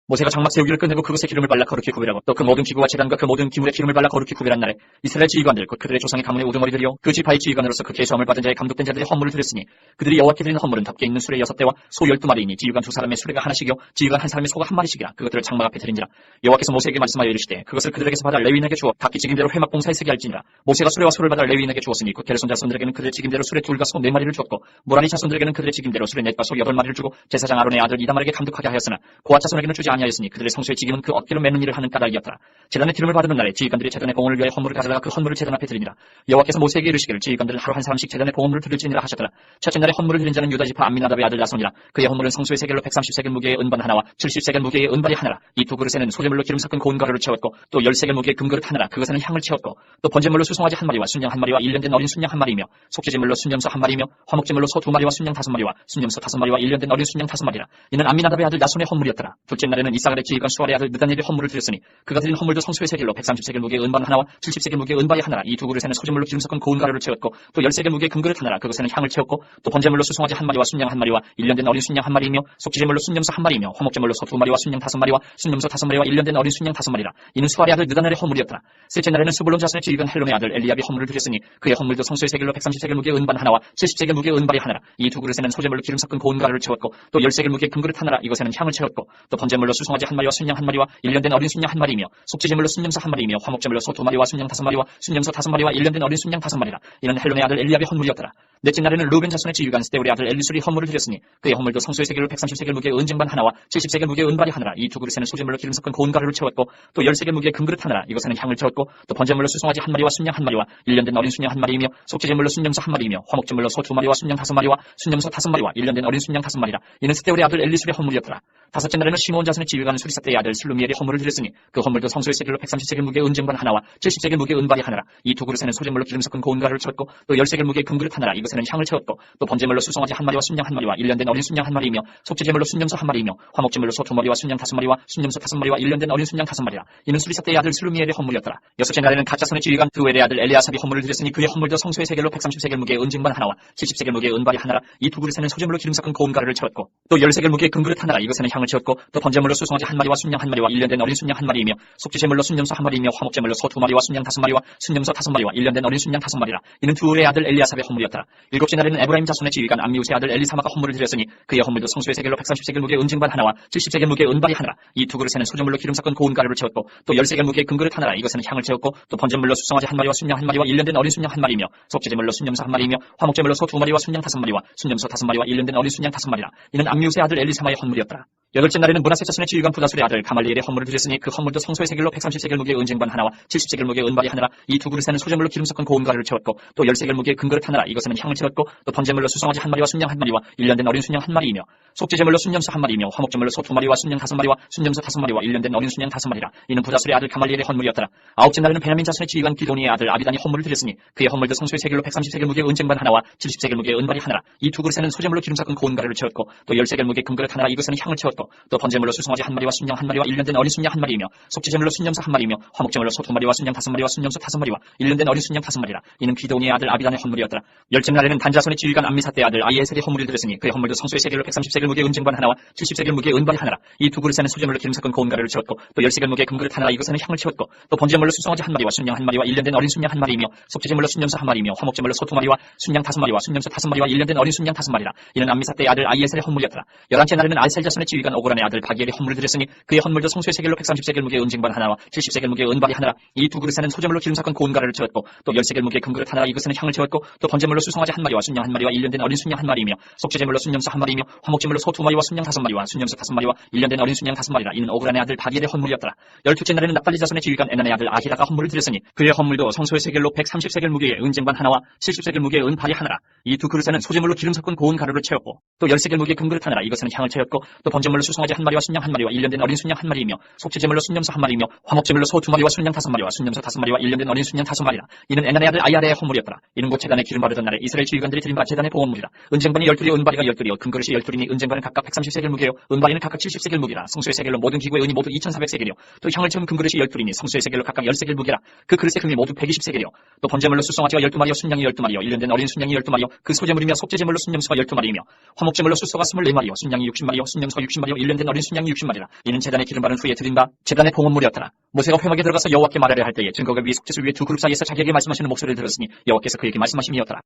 모세가 장막 세우기를 끝내고 그것에 기름을 발라 거룩히 구별하고 또 그 모든 기구와 제단과 그 모든 기물에 기름을 발라 거룩히 구별한 날에 이스라엘 지휘관들 곧 그들의 조상의 가문의 우두머리들이요 그 지파의 지휘관으로서 그 계수함을 받은 자의 감독된 자들의 헌물을 드렸으니 그들이 여호와께 드리는 헌물은 덮개 있는 수레 6대와 소 12마리이니 지휘관 2사람의 수레가 하나씩이요 지휘관 1사람의 소가 1마리씩이라 그것들을 장막 앞에 드린지라. 여호와께서 모세에게 말씀하여 이르시되 그것을 그들에게서 받아 레위인에게 주어 각기 직임대로 회막 봉사에 쓰게 할지니라. 모세가 수레와 소를 받아 레위인에게 주었으니 곧 게르손 자손들에게는 그들의 직임대로 수레 2과 소 4마리를 주었고 모라니 자손들에게는 그들의 직임대로 수레 4과 소 8마리를 주고 제사장 아론의 아들 이다말에게 감독하게 하였으나 고앗 자손에게는 주지 아니하였으니 그들의 성소의 직임은 그 어깨로 매는 일을 하는 까닭이었더라. 제단의 기름을 받는 날에 지휘관들이 제단의 봉헌을 위하여 헌물을 가져다가 그 헌물을 제단 앞에 드리니라. 여호와께서 모세에게 이르시기를 지휘관들은 하루 한 사람씩 제단의 봉헌물을 드릴지니라 하셨더라. 첫째 날에 헌물을 드린 자는 유다 지파 암미나답의 아들 나손이라. 그의 헌물은 성소의 세겔로 130세겔 무게의 은반 하나와 70세겔 무게의 은발이 하나라. 이 두 그릇에는 소재물로 기름 섞은 고운 가루를 채웠고 또 10세겔 무게의 금그릇 하나라. 그것에는 향을 채웠고 또 번제물로 수송아지 1마리와 순양 1마리와 1년된 어린 순양 1마리며 속죄제물로 순염소 1마리며 화목제물로 소 2마리와 순양 5마리와 순염소 5마리와 1년된 어린 순양 5마리라. 이는 암미나답의 아들 나손의 헌물이었더라. 둘째 날에는 이사갈의 지휘관 수알의 아들 느다니엘의 헌물을 드렸으니 그가 드린 헌물도 성소의 세겔로 130세겔 무게의 은반 하나와 70세겔 무게의 은발이 하나라. 이 두 그릇에는 소재물로 기름 섞은 고운 가루를 채웠고 또 10세겔 무게의 금그릇 하나라. 그것에는 향을 채웠고 또 번제물로 수송아지 1마리와 순양 1마리와 1년된 어린 순양 1마리이며 속죄제물로 순염소 1마리이며 화목제물로 소 2마리와 순양 5마리와 순염소 5마리와 1년된 어린 순양 5마리라. 이는 수알의 아들 느다넬의 헌물이었더라. 셋째 날에는 스불론 자손의 지휘관 헬론의 아들 엘리압이 헌물을 드렸으니 그의 헌물도 성소의 세겔로 130세겔 무게의 은반 하나와 70세겔 무게의 은발이 하나라. 이 두 그릇에는 소재물로 기름 섞은 고운 가루를 채웠고 또 10세겔 무게의 금그릇 하나라. 이것에는 향을 채웠고 또 번제물로 수송아지 1마리와 순양 1마리와 1년된 어린 순양 1마리이며 속죄제물로 순염소 1마리이며 화목제물로 소 2마리와 순양 5마리와 순염소 5마리와 1년된 어린 순양 5마리라. 이는 헬론의 아들 엘리압의 헌물이었더라. 넷째 날에는 루벤 자손의 지휘관 스데울의 아들 엘리술이 헌물을 드렸으니 그의 헌물도 성소의 세겔로 130세겔 무게의 은쟁반 하나와 70세겔 무게의 은발이 하나라. 이 두 그릇에는 소재물로 기름 섞은 고운 가루를 채웠고 또 10세겔 무게의 금그릇 하나라. 이것에는 향을 채웠고 또 번제물로 수송아지 1마리와 순양 1마리와 1년된 어린 순양 1마리이며 속죄제물로 순염소 1마리이며 화목제물로 소 2마리와 순양 5마리와 순염소 5마리와 1년된 어린 순양 5마리라. 이는 스데울의 아들 엘리술의 헌물이었더라. 다섯째 날에는 시므온 자손의 지휘관 수리사대의 아들 슬루미엘이 헌물을 드렸으니 그 헌물도 성소의 세겔로 130세겔 무게의 은쟁반 하나와 70세겔 무게의 은발이 하나라. 이 두 그릇에는 소재물로 기름 섞은 고운 가루를 채웠고 또 10세겔 무게의 금그릇 하나라. 이것에는 향을 채웠고 또 번제물로 수송아지 1마리와 순양 1마리와 1년된 어린 순양 1마리이며 속죄제물로 순염소 1마리이며 화목제물로 소 2마리와 순양 5마리와 순염소 5마리와 1년된 어린 순양 5마리라. 이는 수리사대의 아들 슬루미엘의 헌물이었더라. 여섯째 날에는 갓 자손의 지휘관 드웰의 아들 엘리아삽이 헌물을 드렸으니 그의 헌물도 성소의 세겔로 130세겔 무게의 은쟁반 하나와 70세겔 무게의 은발이 하나라. 이 두 그릇에는 소재물로 기름 섞은 고운 가루를 채웠고 또 10세겔 무게의 금그릇 하나라. 이것에는 향을 채웠고 또 번제물로 수송아지 1마리와 순양 1마리와 1년된 어린 순양 1마리이며 속죄제물로 순염소 1마리이며 화목제물로 소 2마리와 순양 5마리와 순염소 5마리와 1년된 어린 순양 5마리라. 이는 두울의 아들 엘리아삽의 헌물이었더라. 일곱째 날에는 에브라임 자손의 지휘관 암미우스의 아들 엘리사마가 헌물을 드렸으니 그의 헌물도 성소의 세겔로 130세겔 무게의 은쟁반 하나와 70세겔 무게의 은발이 하나라. 이 두 그릇에는 소재물로 기름 섞은 고운 가루를 채웠고 또 10세겔 무게의 금그릇 하나라. 이것에는 향을 채웠고 또 번제물로 수송아지 1마리와 순양 1마리와 1년된 어린 순양 1마리이며 속죄제물로 순염소 1마리이며 화목제물로 소 2마리와 순양 5마리와 순염소 5마리와 1년된 어린 순양 5마리라. 이는 암미우스의 아들 엘리사마의 헌물이었더라. 여덟째 날에는 문하세 자손의 지휘관 부다술의 아들 가말리엘의 헌물을 드렸으니 그 헌물도 성소의 세겔로 130세겔 무게의 은쟁반 하나와 70세겔 무게의 은발이 하나라. 이 두 그릇에는 소재물로 기름 섞은 고운 가루를 채웠고 또 10세겔 무게의 금그릇 하나라. 이것에는 향을 채웠고 또 번제물로 수송아지 1마리와 순양 1마리와 1년된 어린 순양 1마리이며 속죄제물로 순염소 1마리이며 화목제물로 소 2마리와 순양 5마리와 순염소 5마리와 1년된 어린 순양 5마리라. 이는 부다술의 아들 가말리엘의 헌물이었더라. 아홉째 날에는 베냐민 자손의 지휘관 기도니의 아들 아비단이 헌물을 드렸으니 그의 헌물도 성소의 세겔로 130세겔 무게의 은쟁반 하나와 70세겔 무게의 은발이 하나라. 이 두 그릇에는 소재물로 기름 섞은 고운 가루를 채웠고 또 10세겔 무게의 금그릇 하나라. 이것에는 향을 채웠고 또 번제물로 수송아지 1마리와 순양 1마리와 1년된 어린 순양 1마리이며 속죄제물로 순염소 1마리이며 화목제물로 소 2마리와 순양 5마리와 순염소 5마리와 1년된 어린 순양 5마리라. 이는 기도니의 아들 아비단의 헌물이었더라. 열째 날에는 단자손의 지휘관 암미사대의 아들 아이에셀의 헌물을 드렸으니 그의 헌물도 성소의 세겔로 130세겔 무게의 은쟁반 하나와 70세겔 무게의 은발이 하나라. 이 두 그릇에는 소재물로 기름 섞은 고운 가루를 채웠고 또 10세겔 무게의 금그릇 하나라. 이것에는 향을 채웠고 또 번제물로 수송아지 1마리와 순양 1마리와 1년된 어린 순양 1마리이며 속죄제물로 순염소 1마리이며 화목제물로 소 2마리와 순양 5마리와 순염소 5마리와 1년된 어린 순양 5마리라. 이는 암미사대의 아들 아이에셀의 헌물이었더라. 열한째 날에는 아이셀 자손의 지휘관 오그란의 아들 바기엘의 헌물을 드렸으니 그의 헌물도 성소의 세겔로 130세겔 무게의 은쟁반 하나와 70세겔 무게의 은발이 하나라. 이 두 그릇에는 소재물로 기름 섞은 고운 가루를 채웠고 또 10세겔 무게의 금그릇 하나라. 이것에는 향을 채웠고 또 번제물로 수송아지 1마리와 순양 1마리와 1년된 어린 순양 1마리이며 속죄제물로 순염소 1마리이며 화목제물로 소 2마리와 순양 5마리와 순염소 5마리와 1년된 어린 순양 5마리라. 이는 오그란의 아들 바기엘의 헌물이었더라. 열둘째 날에는 납달리 자손의 지휘관 에난의 아들 아히라가 헌물을 드렸으니 그의 헌물도 성소의 세겔로 130세겔 무게의 은쟁반 하나와 70세겔 무게의 은발이 하나라. 이 두 그릇에는 소재물로 기름 섞은 고운 가루를 채웠고 또 10세겔 무게의 금그릇 하나라. 이것에는 향을 채웠고 또 번제물로 수송아지 1마리와 순양 순양 1마리와 1년 된 어린 순양 1마리이며 속죄제물로 순념소 1마리이며 화목제물로 소 2마리와 순양 5마리와 순념소 5마리와 1년 된 어린 순양 5마리라. 이는 에난의 아들 아야레의 헌물이었더라. 이는 곧 제단에 기름 바르던 날에 이스라엘 지휘관들이 드린 바 제단의 보험물이라. 은쟁반이 12리 은바리가 10그리요 금그릇이 10둘이니 은쟁반은 각각 130세겔 무게요 은바리는 각각 70세겔 무게라. 성소의 세겔로 모든 기구의 은이 모두 2400세겔이요 또 향을 채운 금그릇이 10둘이니 성소의 세겔로 각각 10세겔 무게라. 그 그릇의 금이 모두 120세겔이요 또 번제물로 수송아지가 12마리요 순양이 12마리요 1년 된 어린 순양이 12마리요 그 소제물이며 속죄제물로 순념소가 12마리이며 화목제물로 수소가 24마리요 순양이 60마리요 순념소가 60마리요 1년 된 어린 순양이 60마리라. 이는 제단에 기름 바른 후에 드린 바 제단의 봉헌물이었더라. 모세가 회막에 들어가서 여호와께 말하려 할 때에 증거가 위에 속죄소 위에 두 그룹 사이에서 자기에게 말씀하시는 목소리를 들었으니 여호와께서 그에게 말씀하심이었더라.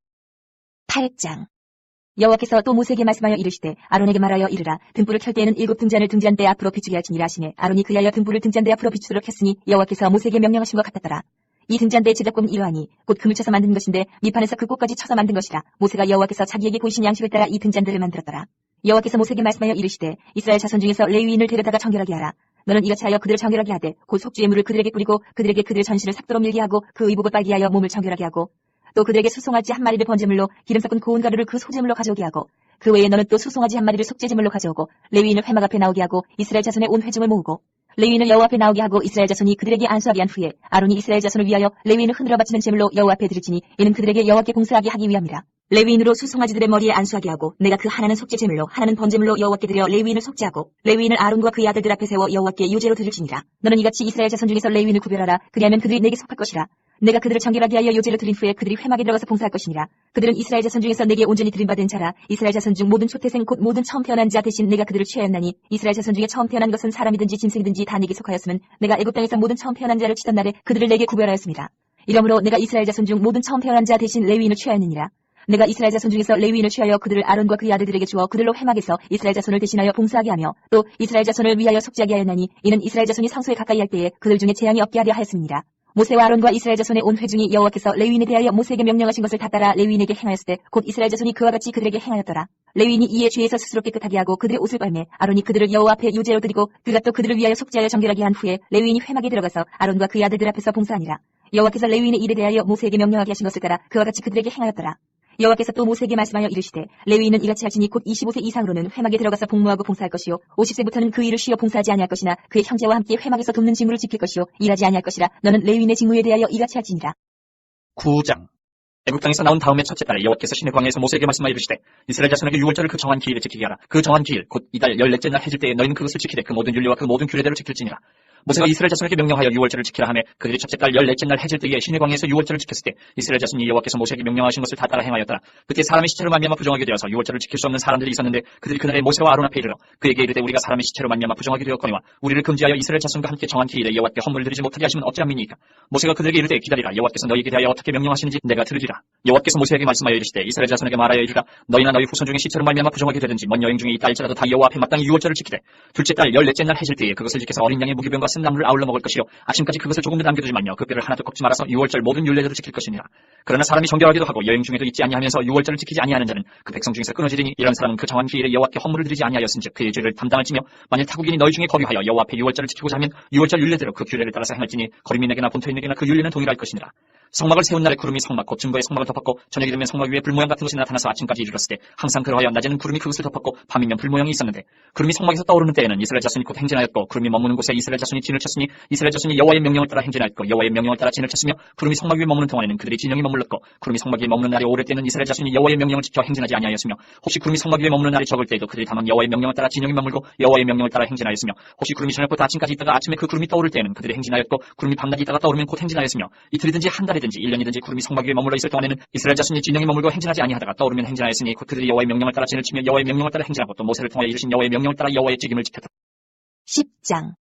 8장. 여호와께서 또 모세에게 말씀하여 이르시되 아론에게 말하여 이르라. 등불을 켤 때에는 7 등잔을 등잔대 앞으로 비추게 할지니라 하시네. 아론이 그리하여 등불을 등잔대 앞으로 비추도록 했으니 여호와께서 모세에게 명령하신 것 같았더라. 이 등잔대의 제작법은 이러하니 곧 금을 쳐서 만든 것인데 밑판에서 그 꽃까지 쳐서 만든 것이라. 모세가 여호와께서 자기에게 보이신 양식을 따라 이 등잔대를 만들었더라. 여호와께서 모세에게 말씀하여 이르시되 이스라엘 자손 중에서 레위인을 데려다가 정결하게 하라. 너는 이같이 하여 그들을 정결하게 하되 곧 속죄의 물을 그들에게 뿌리고 그들에게 그들의 전신을 삭도로 밀게 하고 그 의복을 빨게 하여 몸을 정결하게 하고 또 그들에게 수송아지 1마리를 번제물로 기름 섞은 고운 가루를 그 소제물로 가져오게 하고 그 외에 너는 또 수송아지 1마리를 속죄제물로 가져오고 레위인을 회막 앞에 나오게 하고 이스라엘 자손의 온 회중을 모으고 레위인을 여호와 앞에 나오게 하고 이스라엘 자손이 그들에게 안수하게 한 후에 아론이 이스라엘 자손을 위하여 레위인을 흔들어 바치는 제물로 여호와 앞에 드릴지니 이는 그들에게 여호와께 봉사하게 하기 위함이라. 레위인으로 수송아지들의 머리에 안수하게 하고 내가 그 하나는 속죄제물로 하나는 번제물로 여호와께 드려 레위인을 속죄하고 레위인을 아론과 그의 아들들 앞에 세워 여호와께 유제로 드릴지니라. 너는 이같이 이스라엘 자손 중에서 레위인을 구별하라. 그리하면 그들이 내게 속할 것이라. 내가 그들을 정결하게 하여 요제를 드린 후에 그들이 회막에 들어가서 봉사할 것이니라. 그들은 이스라엘 자손 중에서 내게 온전히 드림받은 자라. 이스라엘 자손 중 모든 초태생 곧 모든 처음 태어난 자 대신 내가 그들을 취하였나니 이스라엘 자손 중에 처음 태어난 것은 사람이든지 짐승이든지 다 내게 속하였으면 내가 애굽 땅에서 모든 처음 태어난 자를 치던 날에 그들을 내게 구별하였습니다. 이러므로 내가 이스라엘 자손 중 모든 처음 태어난 자 대신 레위인을 취하였느니라. 내가 이스라엘 자손 중에서 레위인을 취하여 그들을 아론과 그의 아들들에게 주어 그들로 회막에서 이스라엘 자손을 대신하여 봉사하게 하며 또 이스라엘 자손을 위하여 속죄하게 하였나니 이는 이스라엘 자손이 성소에 가까이 할 때에 그들 중에 재앙이 없게 하려 하였습니다. 모세와 아론과 이스라엘 자손의 온 회중이 여호와께서 레위인에 대하여 모세에게 명령하신 것을 다 따라 레위인에게 행하였을 때 곧 이스라엘 자손이 그와 같이 그들에게 행하였더라. 레위인이 이에 죄에서 스스로 깨끗하게 하고 그들의 옷을 빨매 아론이 그들을 여호와 앞에 유제로 드리고 그가 또 그들을 위하여 속죄하여 정결하게 한 후에 레위인이 회막에 들어가서 아론과 그의 아들들 앞에서 봉사하니라. 여호와께서 레위인의 일에 대하여 모세에게 명령하게 하신 것을 따라 그와 같이 그들에게 행하였더라. 여호와께서 또 모세에게 말씀하여 이르시되 레위인은 이같이 할지니 곧 25세 이상으로는 회막에 들어가서 복무하고 봉사할 것이요 50세부터는 그 일을 쉬어 봉사하지 아니할 것이나 그의 형제와 함께 회막에서 돕는 직무를 지킬 것이요 일하지 아니할 것이라. 너는 레위인의 직무에 대하여 이같이 할지니라. 9장. 애굽 땅에서 나온 다음에 첫째 달에 여호와께서 시내 광야에서 모세에게 말씀하여 이르시되 이스라엘 자손에게 유월절을 그 정한 기일에 지키게 하라. 그 정한 기일 곧 이달 14째 날 해질 때에 너희는 그것을 지키되 그 모든 율례와 그 모든 규례대로 지킬지니라. 모세가 이스라엘 자손에게 명령하여 유월절을 지키라 하매 그들이 첫째 달 14째 날 해질 때에 시내 광야에서 유월절을 지켰을 때 이스라엘 자손이 여호와께서 모세에게 명령하신 것을 다 따라 행하였더라. 그때 사람의 시체로 말미암아 부정하게 되어서 유월절을 지킬 수 없는 사람들이 있었는데 그들이 그날에 모세와 아론 앞에 이르러 그에게 이르되 우리가 사람의 시체로 말미암아 부정하게 되었거니와 우리를 금지하여 이스라엘 자손과 함께 정한 기일에 여호와께 헌물을 드리지 못하게 하시면 어찌함이니까. 모세가 그들에게 이르되 기다리라. 여호와께서 너희에게 대하여 어떻게 명령하시는지 내가 들으리라. 여호와께서 모세에게 말씀하여 이르시되 이스라엘 자손에게 말하여 이르라. 너희나 너희 후손 중에 시체로 말미암아 부정하게 되든지 먼 여행 중에 있다 할지라도 다 여호와 앞에 마땅히 유월절을 지키되 둘째 달 14째 날 해질 때에 그것을 지켜서 어린 양의 무기병과 쓴나물을 아울러 먹을 것이요 아침까지 그것을 조금도 남겨두지 말며 그 뼈를 하나도 꺾지 말아서 유월절 모든 율례대로 지킬 것이니라. 그러나 사람이 정결하기도 하고 여행 중에도 있지 아니하면서 유월절을 지키지 아니하는 자는 그 백성 중에서 끊어지리니 이런 사람은 그 정한 기일에 여호와께 헌물을 드리지 아니하였은즉 그의 죄를 담당할지며 만일 타국인이 너희 중에 거류하여 여호와 앞에 유월절을 지키고자 하면 유월절 율례대로 그 규례를 따라서 행할지니 거류민에게나 본토인에게나 그 율례는 동일할 것이니라. 성막을 세운 날에 구름이 성막 곧 증거의 성막을 덮었고 저녁이 되면 성막 위에 불모양 같은 것이 나타나서 아침까지 이르렀을 때 항상 그러하여 낮에는 구름이 그것을 덮었고 밤이면 불모양이 있었는데 구름이 성막에서 떠오르는 때에는 이스라엘 자손이 곧 행진하였고 구름이 머무는 곳에 이스라엘 자손이 진을 쳤으니 이스라엘 자손이 여호와의 명령을 따라 행진하였고 여호와의 명령을 따라 진을 쳤으며 구름이 성막 위에 머무는 동안에는 그들이 진영이 머물렀고 구름이 성막 위에 머무는 날이 오를 때는 이스라엘 자손이 여호와의 명령을 지켜 행진하지 아니하였으며 혹시 구름이 성막 위에 머무는 날이 적을 때에도 그들이 다만 여호와의 명령을 따라 진영이 머물고 여호와의 명령을 따라 행진하였으며 혹시 구름이 저녁부터 아침까지 있다가 아침에 그 구름이 떠오를 때에는 그들이 행진하였고 구름이 밤낮 있다가 떠오르면 곧 행진하였으며 이틀이든지 한 달이든지 1년이든지 구름이 성막 위에 머물러 있을 동안에는 이스라엘 자손이 진영에 머물고 행진하지 아니하다가 떠오르면 행진하였으니 곧 그들이 여호와의 명령을 따라 진을 치며 여호와의 명령을 따라 행진하고 또 모세를 통하여 이르신 여호와의 명령을 따라 여호와의 직임을 지켰다. 10장.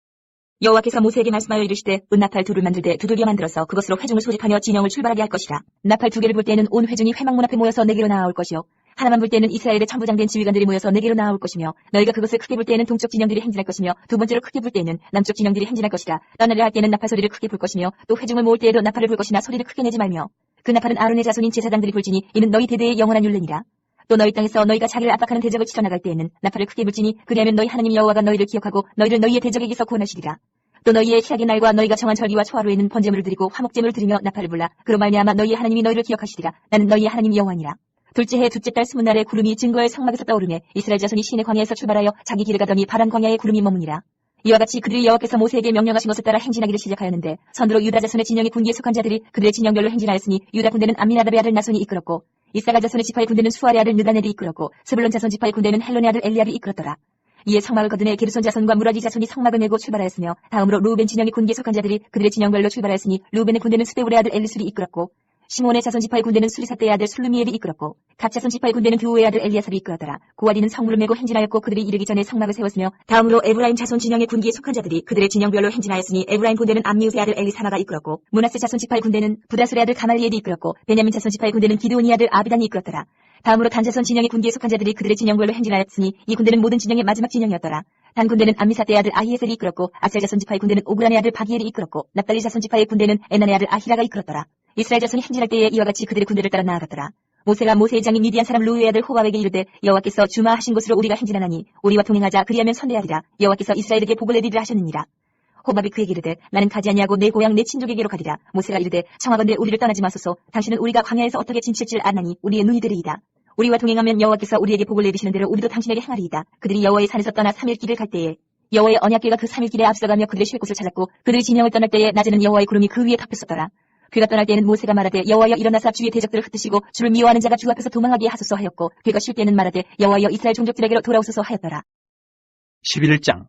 여호와께서 모세에게 말씀하여 이르시되 은나팔 둘을 만들되 두들겨 만들어서 그것으로 회중을 소집하며 진영을 출발하게 할 것이라. 나팔 2개를 불 때에는 온 회중이 회막문 앞에 모여서 내게로 나아올 것이요 하나만 불 때에는 이스라엘의 천부장된 지휘관들이 모여서 내게로 나아올 것이며 너희가 그것을 크게 불 때에는 동쪽 진영들이 행진할 것이며 두 번째로 크게 불 때에는 남쪽 진영들이 행진할 것이라. 떠나려 할 때에는 나팔 소리를 크게 불 것이며 또 회중을 모을 때에도 나팔을 불 것이나 소리를 크게 내지 말며 그 나팔은 아론의 자손인 제사장들이 불지니 이는 너희 대대의 영원한 율례니라. 또 너희 땅에서 너희가 자기를 압박하는 대적을 치러나갈 때에는 나팔을 크게 불지니 그리하면 너희 하나님 여호와가 너희를 기억하고 너희를 너희의 대적에게서 구원하시리라. 또 너희의 희약의 날과 너희가 정한 절기와 초하루에는 번제물을 드리고 화목제물을 드리며 나팔을 불라. 그로 말미암아 너희의 하나님이 너희를 기억하시리라. 나는 너희의 하나님 여호와니라. 둘째 해 둘째 달 20날에 구름이 증거의 성막에서 떠오르매 이스라엘 자손이 시내 광야에서 출발하여 자기 길을 가더니 파란 광야에 구름이 머무니라. 이와 같이 그들이 여호와께서 모세에게 명령하신 것을 따라 행진하기를 시작하였는데 선두로 유다 자손의 진영의 군기에 속한 자들이 그들의 진영별로 행진하였으니 유다 군대는 암미나답의 아들 나손이 이끌었고 이사가 자손의 지파의 군대는 수아의 아들 느다넬이 이끌었고 스불론 자손 지파의 군대는 헬론의 아들 엘리압이 이끌었더라. 이에 성막을 거두내 게르손 자손과 무라디 자손이 성막을 메고 출발하였으며 다음으로 루벤 진영의 군기에 속한 자들이 그들의 진영별로 출발하였으니 루벤의 군대는 스데울의 아들 엘리술이 이끌었고 시몬의 자손 지파의 군대는 수리사떼의 아들 술루미엘이 이끌었고 갓 자손 지파의 군대는 드우의 아들 엘리아삽이 이끌었더라. 고아디는 성물을 메고 행진하였고 그들이 이르기 전에 성막을 세웠으며 다음으로 에브라임 자손 진영의 군기에 속한 자들이 그들의 진영별로 행진하였으니 에브라임 군대는 암미우스의 아들 엘리사마가 이끌었고 문하세 자손 지파의 군대는 부다술의 아들 가말리엘이 이끌었고 베냐민 자손 지파의 군대는 기드온의 아들 아비단이 이끌었더라. 다음으로 단 자손 진영의 군기에 속한 자들이 그들의 진영별로 행진하였으니 이 군대는 모든 진영의 마지막 진영이었더라. 단 군대는 암미사떼의 아들 아히에셀이 이끌었고 아셀 자손 지파의 군대는 오그란의 아들 바기엘이 이끌었고 납달리 자손 지파의 군대는 에난의 아들 아히라가 이끌었더라. 이스라엘 자손이 행진할 때에 이와 같이 그들의 군대를 따라 나아갔더라. 모세가 모세의 장인 미디안 사람 루우의 아들 호밥에게 이르되 여호와께서 주마하신 곳으로 우리가 행진하나니 우리와 동행하자 그리하면 선대하리라. 여호와께서 이스라엘에게 복을 내리리라 하셨느니라. 호밥이 그에게 이르되 나는 가지 아니하고 내 고향 내 친족에게로 가리라. 모세가 이르되 청하건대 우리를 떠나지 마소서. 당신은 우리가 광야에서 어떻게 진칠 줄 아나니 우리의 눈이 되리이다. 우리와 동행하면 여호와께서 우리에게 복을 내리시는 대로 우리도 당신에게 행하리이다. 그들이 여호와의 산에서 떠나 3일 길을 갈 때에 여호와의 언약궤가 그 3일 길에 앞서가며 그들의 쉴 곳을 찾았고 그들이 진영을 떠날 때에 낮에는 여호와의 구름이 그 위에 덮였었더라. 그가 떠날 때에는 모세가 말하되 여호와여 일어나사 주의 대적들을 흩으시고 주를 미워하는 자가 주 앞에서 도망하게 하소서 하였고 그가 쉴 때에는 말하되 여호와여 이스라엘 종족들에게로 돌아오소서 하였더라. 11장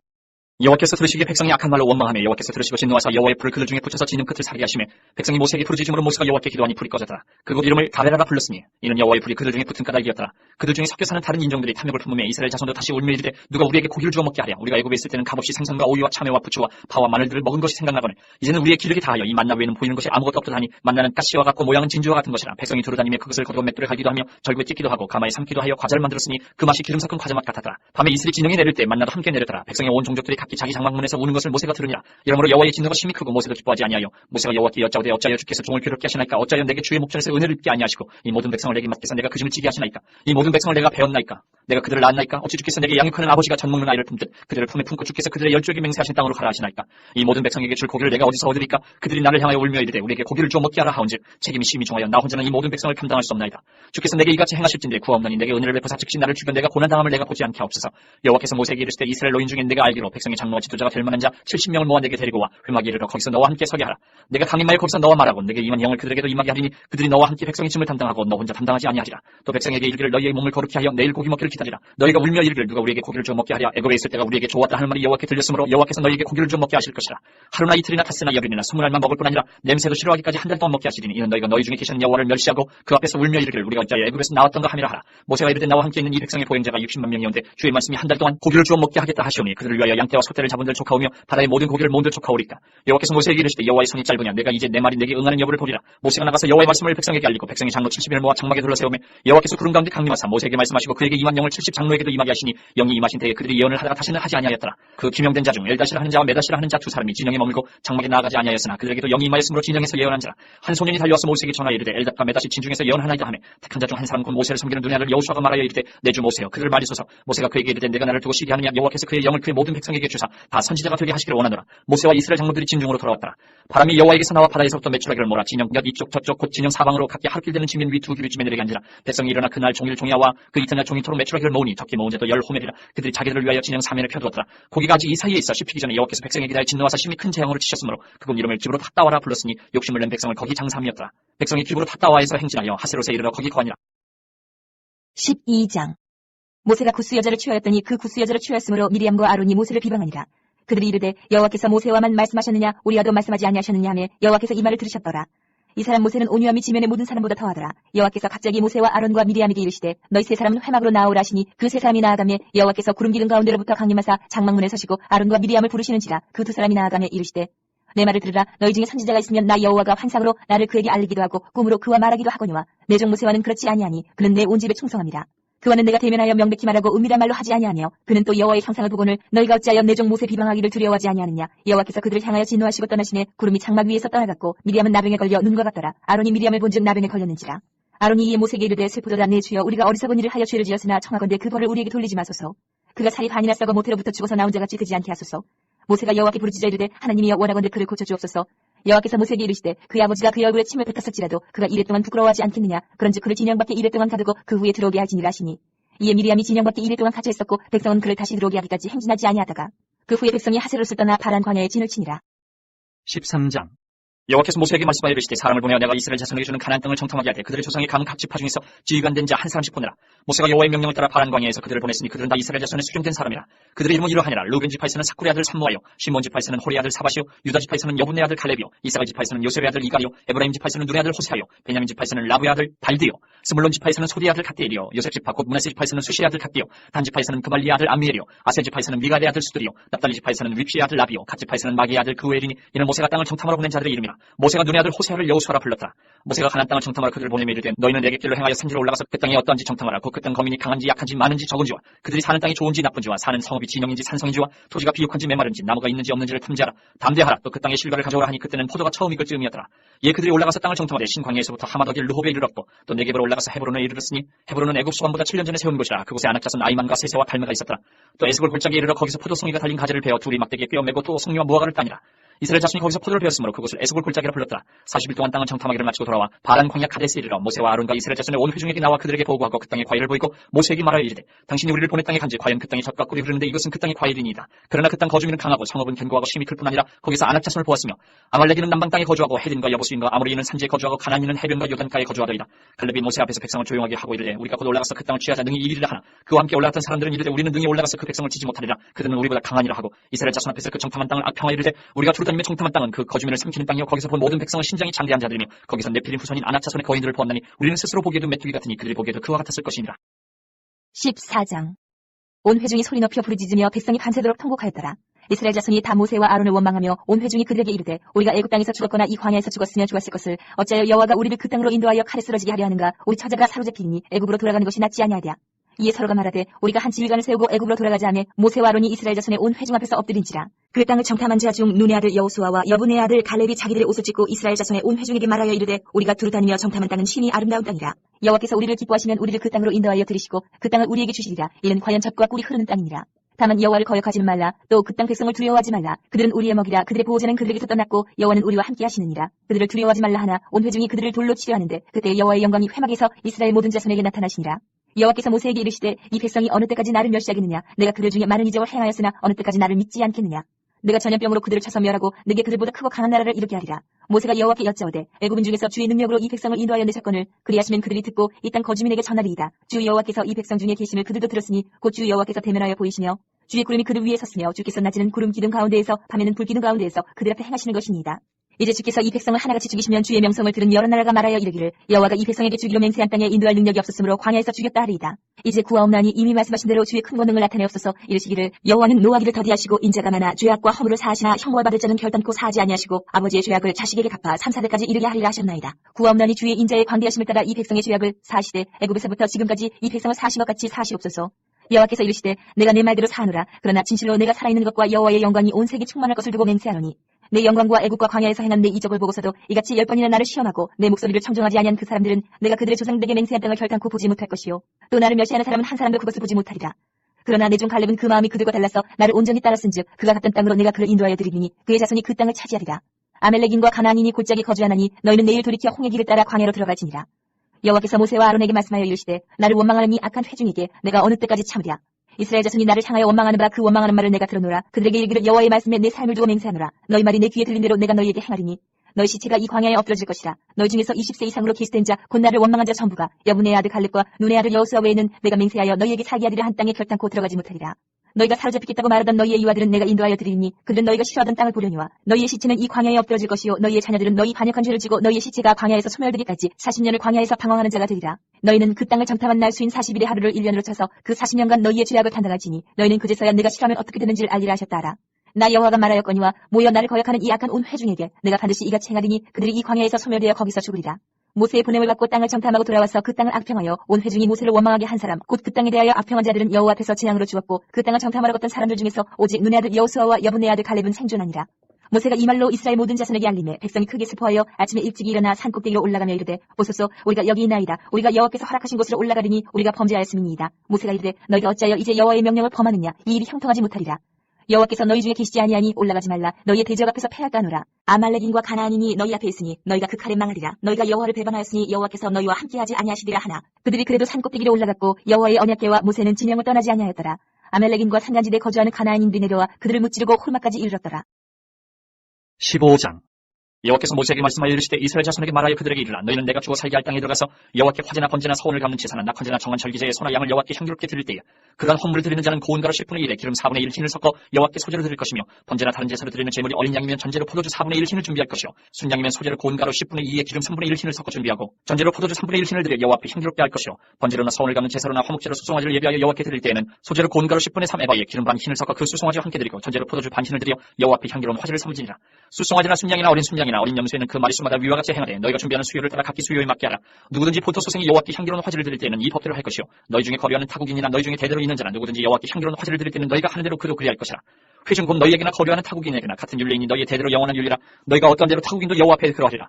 여호와께서 들으시기에 백성이 악한 말로 원망하며 여호와께서 들으시고 진노하사 여호와의 불을 그들 중에 붙여서 진음 끝을 사게 하시매 백성이 모세에게 부르짖음으로 모세가 여호와께 기도하니 불이 꺼졌더라. 그곳 이름을 가베라라 불렀으니 이는 여호와의 불이 그들 중에 붙은 까닭이었더라. 그들 중에 섞여 사는 다른 인종들이 탐욕을 품으며 이스라엘 자손도 다시 울며 이르되 누가 우리에게 고기를 주어 먹게 하랴. 우리가 애굽에 있을 때는 값없이 생선과 오이와 참외와 부추와 파와 마늘들을 먹은 것이 생각나거늘 이제는 우리의 기력이 다하여 이 만나 외에는 보이는 것이 아무것도 없더하니 만나는 가시와 같고 모양은 진주와 같은 것이라. 백성이 두루다니며 그것을 거두어 맷돌에 갈기도 하며 절구에 찢기도 하고 가마에 삶기도 하여 과자를 만들었으니 그 맛이 기름 섞은 과자 맛 같았더라. 밤에 이슬이 진영에 내릴 때 만나도 함께 내렸더라. 백성의 온 종족들이 각기 자기 장막문에서 우는 것을 모세가 들으니라. 이러므로 여호와의 진노가 심히 크고 모세도 기뻐하지 아니하여 모세가 여호와께 여짜오되 어찌하여 주께서 종을 괴롭게 하시나이까. 어찌하여 내게 주의 목전에서 은혜를 입게 아니하시고 이 모든 백성을 내게 맡기사 내가 그 짐을 지게 하시나이까. 이 모든 백성을 내가 배웠나이까. 내가 그들을 낳았나이까. 어찌 주께서 내게 양육하는 아버지가 젖 먹는 아이를 품듯 그들을 품에 품고 주께서 그들의 열조에게 맹세하신 땅으로 가라 하시나이까. 이 모든 백성에게 줄 고기를 내가 어디서 얻으리까. 그들이 나를 향하여 울며 이르되 우리에게 고기를 주어 먹게 하라 하온즉 책임이 심히 중하여 나 혼자는 이 모든 백성을 감당할 수 없나이다. 주께서 내게 이같이 행하실진데 구하옵나니 내게 은혜를 베푸사 즉시 나를 죽여 내가 고난당함을 내가 보지 않게 하옵소서. 여호와께서 모세에게 이르시되 이스라엘 노인 중에 내가 알기로 백성의 장로와 지도자가 될 만한 자 70명을 모아 내게 데리고 와 회막에 이르러 거기서 너와 함께 서게 하라. 내가 강림하여 거기서 너와 말하고 내게 임한 영을 그들에게도 임하게 하리니 그들이 너와 함께 백성의 짐을 담당하고 너 혼자 담당하지 아니하리라. 또 백성에게 이르기를 너희의 몸을 거룩히 하여 내일 고기 먹기를 기다리라. 너희가 울며 이르기를 누가 우리에게 고기를 주어 먹게 하랴. 애굽에 있을 때가 우리에게 좋았다 하는 말이 여호와께 들렸으므로 여호와께서 너희에게 고기를 주어 먹게 하실 것이라. 하루나 이틀이나 닷새나 열흘이나 20날만 먹을 뿐 아니라 냄새도 싫어하기까지 한 달 동안 먹게 하시리니 이는 너희가 너희 중에 계시는 여호와를 멸시하고 그 앞에서 울며 이르기를 우리가 어찌하여 애굽에서 나왔던가 하미라 하라. 모세가 이르되 나와 함께 있는 이 백성의 보행자가 60만 명이온데 주의 말씀이 한 달 동안 고기를 주어 먹게 하겠다 하시오니 그들을 위하여 양떼와 소떼를 잡은들 족하오며 바다의 모든 고기를 모은들 족하오리까. 여호와께서 모세에게 이르시되 여호와의 손이 짧으냐 내가 이제 내 말이 내게 응하는 여부를 보리라. 모세가 나가서 여호와의 말씀을 백성에게 알리고 백성의 장로 70명을 모아 장막에 둘러세우며 여호와께서 구름 가운데 강림하사 모세에게 말씀하시고 그에게 임한 영을 70 장로에게도 임하게 하시니 영이 임하신 때에 그들이 예언을 하다가 다시는 하지 아니하였더라. 그 기명된 자 중 엘다시라 하는 자와 메다시라 하는 자 두 사람이 진영에 머물고 장막에 나아가지 아니하였으나 그들에게도 영이 임하였으므로 진영에서 예언한 자라. 한 소년이 달려와서 모세에게 전하여 이르되 엘닷과 메다시 진중에서 예언하나이다 하며 택한 자 중 한 사람 곧 모세를 섬기는 눈의 아들 여호수아가 말하여 이르되 내 주 모세여 그들을 말리소서. 모세가 그에게 이르되 내가 나를 두고 시기 하느냐. 여호와께서 그의 영을 그의 모든 백성에게 주사 다 선지자가 되게 하시기를 원하노라. 모세와 이스라엘 장로들이 진중으로 돌아왔더라. 바람이 여호와에게서 나와 바다에서부터 메추라기를 몰아 진영 몇 이쪽 저쪽 곧 진영 사방으로 각기 하루길 되는 진면 위 두 기류쯤에 내리게 앉으라. 백성이 일어나 그날 종일 종야와 그 이튿날 종이토록 메추라기를 모으니 적게 모은 자도 10호멜이라. 그들이 자기들을 위하여 진영 사면을 펴두었더라. 고기가 아직 이 사이에 있어 씹히기 전에 여호와께서 백성에게 대하여 진노하사 심히 큰 재앙으로 치셨으므로 그곳 이름을 기브로 핫다와라 불렀으니 욕심을 낸 백성을 거기 장사함이었더라. 백성이 기브로 핫다와에서 행진하여 하세롯에 이르러 거기 거하니라. 12장 모세가 구스 여자를 취하였더니 그 구스 여자를 취하였으므로 미리암과 아론이 모세를 비방하니라. 그들이 이르되 여호와께서 모세와만 말씀하셨느냐 우리와도 말씀하지 아니하셨느냐 하며 여호와께서 이 말을 들으셨더라. 이 사람 모세는 온유함이 지면의 모든 사람보다 더하더라. 여호와께서 갑자기 모세와 아론과 미리암에게 이르시되 너희 세 사람은 회막으로 나아오라 하시니 그 세 사람이 나아가며 여호와께서 구름 기둥 가운데로부터 강림하사 장막문에 서시고 아론과 미리암을 부르시는지라. 그 두 사람이 나아가며 이르시되 내 말을 들으라. 너희 중에 선지자가 있으면 나 여호와가 환상으로 나를 그에게 알리기도 하고 꿈으로 그와 말하기도 하거니와 내 종 모세와는 그렇지 아니하니 그는 내 온 집에 충성함이라. 그와는 내가 대면하여 명백히 말하고 은밀한 말로 하지 아니하며 그는 또 여호와의 형상을 보고는 너희가 어찌하여 내 종 모세 비방하기를 두려워하지 아니하느냐. 여호와께서 그들을 향하여 진노하시고 떠나시매 구름이 장막 위에서 떠나갔고 미리암은 나병에 걸려 눈과 같더라. 아론이 미리암을 본즉 나병에 걸렸는지라. 아론이 이에 모세에게 이르되 슬프도다 내 주여 우리가 어리석은 일을 하여 죄를 지었으나 청하건대 그 벌을 우리에게 돌리지 마소서. 그가 살이 반이나 썩어 모태로부터 죽어서 나온 자같이 되지 않게 하소서. 모세가 여호와께 부르짖어 이르되 하나님이여 원하건대 그를 고쳐주옵소서. 여호와께서 모세에게 이르시되 그의 아버지가 그의 얼굴에 침을 뱉었을지라도 그가 이래 동안 부끄러워하지 않겠느냐. 그런즉 그를 진영 밖에 이래 동안 가두고 그 후에 들어오게 할지니라 하시니. 이에 미리암이 진영 밖에 이래 동안 갇혀 있었고 백성은 그를 다시 들어오게 하기까지 행진하지 아니하다가 그 후에 백성이 하세롯을 떠나 바란 광야에 진을 치니라. 13장. 여호와께서 모세에게 말씀하여 이르시되 사람을 보내어 내가 이스라엘 자손에게 주는 가나안 땅을 청탐하게 하되 그들의 조상의 각 지파 중에서 지휘관 된 자 한 사람씩 보내라. 모세가 여호와의 명령을 따라 바란 광야에서 그들을 보냈으니 그들은 다 이스라엘 자손의 수령된 사람이라. 그들의 이름은 이러하니라. 루벤 지파에서는 사쿠의 아들 삼무아요, 시몬 지파에서는 호리의 아들 사바시요, 유다 지파에서는 여분의 아들 갈렙이요, 이사갈 지파에서는 요셉의 아들 이갈이요, 에브라임 지파에서는 눈의 아들 호세아요, 베냐민 지파에서는 라브의 아들 발드요, 스물론 지파에서는 소리의 아들 갓디엘이요, 요셉 지파 곧 문하세 지파에서는 수시의 아들 갓디요, 단 지파에서는 그말리의 아들 암미엘이요, 아셀 지파에서는 미가의 아들 수들이요, 납달리 지파에서는 윗피의 아들 라비요, 갓 지파에서는 마기의 아들 그우엘이니 이는 모세가 땅을 청탐하러 보낸 자들의 이름이라. 모세가 눈의 아들 호세아를 여호수아라 불렀더라. 모세가 가나안 땅을 청탐하러 그들을 보내며 이르되 너희는 내게 길로 행하여 산지로 올라가서 그 땅이 어떠한지 청탐하라. 곧 그 땅 거민이 강한지 약한지 많은지 적은지와 그들이 사는 땅이 좋은지 나쁜지와 사는 성읍이 진영인지 산성인지와 토지가 비옥한지 메마른지 나무가 있는지 없는지를 탐지하라. 담대하라. 또 그 땅의 실과를 가져오라 하니 그때는 포도가 처음 익을 즈음이었더라. 예, 그들이 올라가서 땅을 청탐하되 신광야에서부터 하마더길 르홉에 이르렀고 또 네겝으로 올라가서 헤브론에 이르렀으니 헤브론은 애굽 소관보다 7년 전에 세운 곳이라. 그곳에 아낙자손 아이만과 세세와 발메가 있었더라. 또 에스골 골짜기에 이르러 거기서 포도송이가 달린 가지를 베어 둘이 막대기에 꿰어매고 또 송이와 무화과를 따니라. 이스라엘 자손이 거기서 포도를 베었으므로 그곳을 에스골 골짜기라 불렀더라. 40일 동안 땅을 청탐하기를 마치고 돌아와 바란 광야 카데스에 이르러 모세와 아론과 이스라엘 자손의 온 회중에게 나와 그들에게 보고하고 그 땅의 과일을 보이고 모세에게 말하여 이르되 당신이 우리를 보낸 땅에 간지 과연 그 땅이 젖과 꿀이 흐르는데 이것은 그 땅의 과일이니이다. 그러나 그 땅 거주민은 강하고 성읍은 견고하고 심이 클 뿐 아니라 거기서 아낙 자손을 보았으며 아말렉이는 남방 땅에 거주하고 헤딘과 여부수인과 아모리인은 산지에 거주하고 가나안인은 해변과 요단가에 거주하더이다. 갈렙이 모세 앞에서 백성을 조용하게 하고 이르되 우리가 곧 올라가서 그 땅을 취하자 능히 이리라 하나 그와 함께 올라갔던 사람들은 이르되 우리는 능히 올라가서 그 백성을 치지 못하리라. 그들은 우리보다 강하니라 하고 이스라엘 자손 앞에서 그 청탐한 땅을 악평하여 이르되 우리가 두루다니며 청탐한 땅은 그 거주민을 삼키는 땅이요 거기서 본 모든 백성은 신장이 장대한 자들이며 거기서 네필림 후손인 아낙 자손의 거인들을 보았나니 우리는 스스로 보기에도 메뚜기 같으니 그들이 보기에도 그와 같았을 것이니라. 14장. 온 회중이 소리 높여 부르짖으며 백성이 밤새도록 통곡하였더라. 이스라엘 자손이 다 모세와 아론을 원망하며 온 회중이 그들에게 이르되 우리가 애굽 땅에서 죽었거나 이 광야에서 죽었으면 죽었을 것을 어찌하여 여호와가 우리를 그 땅으로 인도하여 칼에 쓰러지게 하려 하는가. 우리 처자가 사로잡히니 애굽으로 돌아가는 것이 낫지 아니하랴. 이에 서로가 말하되 우리가 한 지휘관을 세우고 애굽으로 돌아가자 하며 모세와 아론이 이스라엘 자손의 온 회중 앞에서 엎드린지라. 그 땅을 청탐한 자 중 눈의 아들 여호수아와 여분의 아들 갈렙이 자기들의 옷을 찢고 이스라엘 자손의 온 회중에게 말하여 이르되 우리가 두루 다니며 청탐한 땅은 심히 아름다운 땅이라. 여호와께서 우리를 기뻐하시면 우리를 그 땅으로 인도하여 들이시고 그 땅을 우리에게 주시리라. 이는 과연 젖과 꿀이 흐르는 땅이니라. 다만 여호와를 거역하지는 말라. 또 그 땅 백성을 두려워하지 말라. 그들은 우리의 먹이라. 그들의 보호자는 그들에게서 떠났고 여호와는 우리와 함께 하시느니라. 그들을 두려워하지 말라 하나 온 회중이 그들을 돌로 치려 하는데 그때 여호와의 영광이 회막에서 이스라엘 모든 자손에게 나타나시니라. 여호와께서 모세에게 이르시되 이 백성이 어느 때까지 나를 멸시하겠느냐. 내가 그들 중에 많은 이적을 행하였으나 어느 때까지 나를 믿지 않겠느냐. 내가 전염병으로 그들을 쳐서 멸하고 내게 그들보다 크고 강한 나라를 이루게 하리라. 모세가 여호와께 여짜오되 애굽인 중에서 주의 능력으로 이 백성을 인도하여 내셨거늘 그리하시면 그들이 듣고 이 땅 거주민에게 전하리이다. 주 여호와께서 이 백성 중에 계심을 그들도 들었으니 곧 주 여호와께서 대면하여 보이시며 주의 구름이 그들 위에 섰으며 주께서 낮에는 구름 기둥 가운데에서 밤에는 불 기둥 가운데에서 그들 앞에 행하시는 것이니이다. 이제 주께서 이 백성을 하나같이 죽이시면 주의 명성을 들은 여러 나라가 말하여 이르기를 여호와가 이 백성에게 주기로 맹세한 땅에 인도할 능력이 없었으므로 광야에서 죽였다 하리이다. 이제 구하옵나니 이미 말씀하신 대로 주의 큰 권능을 나타내옵소서. 이르시기를 여호와는 노하기를 더디하시고 인자가 많아 죄악과 허물을 사하시나 형벌 받을 자는 결단코 사하지 아니하시고 아버지의 죄악을 자식에게 갚아 3, 4대까지 이르게 하리라 하셨나이다. 구하옵나니 주의 인자의 광대하심을 따라 이 백성의 죄악을 사하시되 애굽에서부터 지금까지 이 백성을 사하신 것 같이 사하시옵소서. 여호와께서 이르시되 내가 내 말대로 사하노라. 그러나 진실로 내가 살아있는 것과 여호와의 영광이 온 세계 충만할 것을 두고 맹세하노니 내 영광과 애국과 광야에서 행한 내 이적을 보고서도 이같이 10번이나 나를 시험하고 내 목소리를 청정하지 아니한 그 사람들은 내가 그들의 조상들에게 맹세한 땅을 결단코 보지 못할 것이요 또 나를 멸시하는 사람은 한 사람도 그것을 보지 못하리라. 그러나 내 종 갈렙은 그 마음이 그들과 달라서 나를 온전히 따랐은즉 그가 갔던 땅으로 내가 그를 인도하여 드리니 그의 자손이 그 땅을 차지하리라. 아멜렉인과 가나안인이 골짜기 거주하나니 너희는 내일 돌이켜 홍해 길을 따라 광야로 들어갈지니라. 여호와께서 모세와 아론에게 말씀하여 이르시되 나를 원망하는 이 악한 회중에게 내가 어느 때까지 참으랴. 이스라엘 자손이 나를 향하여 원망하는 바 그 원망하는 말을 내가 들어노라. 그들에게 이르기를 여호와의 말씀에 내 삶을 두고 맹세하노라. 너희 말이 내 귀에 들린 대로 내가 너희에게 행하리니 너희 시체가 이 광야에 엎드러질 것이라. 너희 중에서 20세 이상으로 기스된 자 곧 나를 원망한 자 전부가 여분의 아들 갈렙과 눈의 아들 여호수아 외에는 내가 맹세하여 너희에게 살게 하리라 한 땅에 결단코 들어가지 못하리라. 너희가 사로잡히겠다고 말하던 너희의 이와들은 내가 인도하여 드리니 그들은 너희가 싫어하던 땅을 보려니와 너희의 시체는 이 광야에 엎드러질 것이요 너희의 자녀들은 너희 반역한 죄를 지고 너희의 시체가 광야에서 소멸되기까지 40년을 광야에서 방황하는 자가 되리라. 너희는 그 땅을 정탐한 날 수인 40일의 하루를 1년으로 쳐서 그 40년간 너희의 죄악을 판단할지니 너희는 그제서야 내가 싫어하면 어떻게 되는지를 알리라 하셨다 하라. 나 여호와가 말하였거니와 모여 나를 거역하는 이 악한 온 회중에게 내가 반드시 이같이 행하리니 그들이 이 광야에서 소멸되어 거기서 죽으리라. 모세의 보냄을 받고 땅을 정탐하고 돌아와서 그 땅을 악평하여 온 회중이 모세를 원망하게 한 사람 곧 그 땅에 대하여 악평한 자들은 여호와 앞에서 재앙으로 죽었고 그 땅을 정탐하러 갔던 사람들 중에서 오직 눈의 아들 여호수아와 여분의 아들 갈렙은 생존하니라. 모세가 이 말로 이스라엘 모든 자손에게 알림해 백성이 크게 슬퍼하여 아침에 일찍 일어나 산 꼭대기로 올라가며 이르되 보소서 우리가 여기 있나이다. 우리가 여호와께서 허락하신 곳으로 올라가리니 우리가 범죄하였음이니이다. 모세가 이르되 너희가 어찌하여 이제 여호와의 명령을 범하느냐. 이 일이 형통하지 못하리라. 여호와께서 너희 중에 계시지 아니하니 올라가지 말라. 너희의 대적 앞에서 패할까 하노라. 아말렉인과 가나안인이 너희 앞에 있으니 너희가 그 칼에 망하리라. 너희가 여호와를 배반하였으니 여호와께서 너희와 함께하지 아니하시리라 하나. 그들이 그래도 산 꼭대기로 올라갔고 여호와의 언약궤와 모세는 진영을 떠나지 아니하였더라. 아말렉인과 산간지대에 거주하는 가나안인들이 내려와 그들을 무찌르고 홀막까지 이르렀더라. 15장. 여호와께서 모세에게 말씀하여 이르시되 이스라엘 자손에게 말하여 그들에게 이르라. 너희는 내가 주어 살게 할 땅에 들어가서 여호와께 화제나 번제나 서원을 갚는 제사나 낙헌제나 정한 절기제의 소나 양을 여호와께 향기롭게 드릴 때에 그간 헌물을 드리는 자는 고운 가루 10분의 1에 기름 4분의 1 흰을 섞어 여호와께 소제로 드릴 것이며 번제나 다른 제사로 드리는 제물이 어린 양이면 전제로 포도주 4분의 1 흰을 준비할 것이요 순양이면 소제로 고운 가루 10분의 2에 기름 3분의 1 흰을 섞어 준비하고 전제로 포도주 3분의 1 흰을 드려 여호와 앞에 향기롭게 할 것이요 번제로나 서원을 갚는 제사로나 화목제로 수송아지를 예비하여 여호와께 드릴 때에는 소제로 고운 가루 10분의 3 에바에 기름 반 흰을 섞어 그 수송아지와 함께 드리고 전제로 포도주 반 흰을 드려 여호와 앞에 향기로운 화제를 삼으지니라. 수송아지나 순양이나 어린 순양이나 어린 염소에는 그 마리수마다 위와 같이 행하되 너희가 준비하는 수요를 따라 각기 수요에 맞게 하라. 누구든지 보토 소생이 여호와께 향기로운 화제를 드릴 때에는 이 법대로 할 것이요 너희 중에 거류하는 타국인이나 너희 중에 대대로 있는 자나 누구든지 여호와께 향기로운 화제를 드릴 때는 너희가 하는 대로 그도 그리할 것이라. 회중 곧 너희에게나 거류하는 타국인에게나 같은 율례이니 너희의 대대로 영원한 율례라. 너희가 어떤 대로 타국인도 여호와 앞에 그러하리라.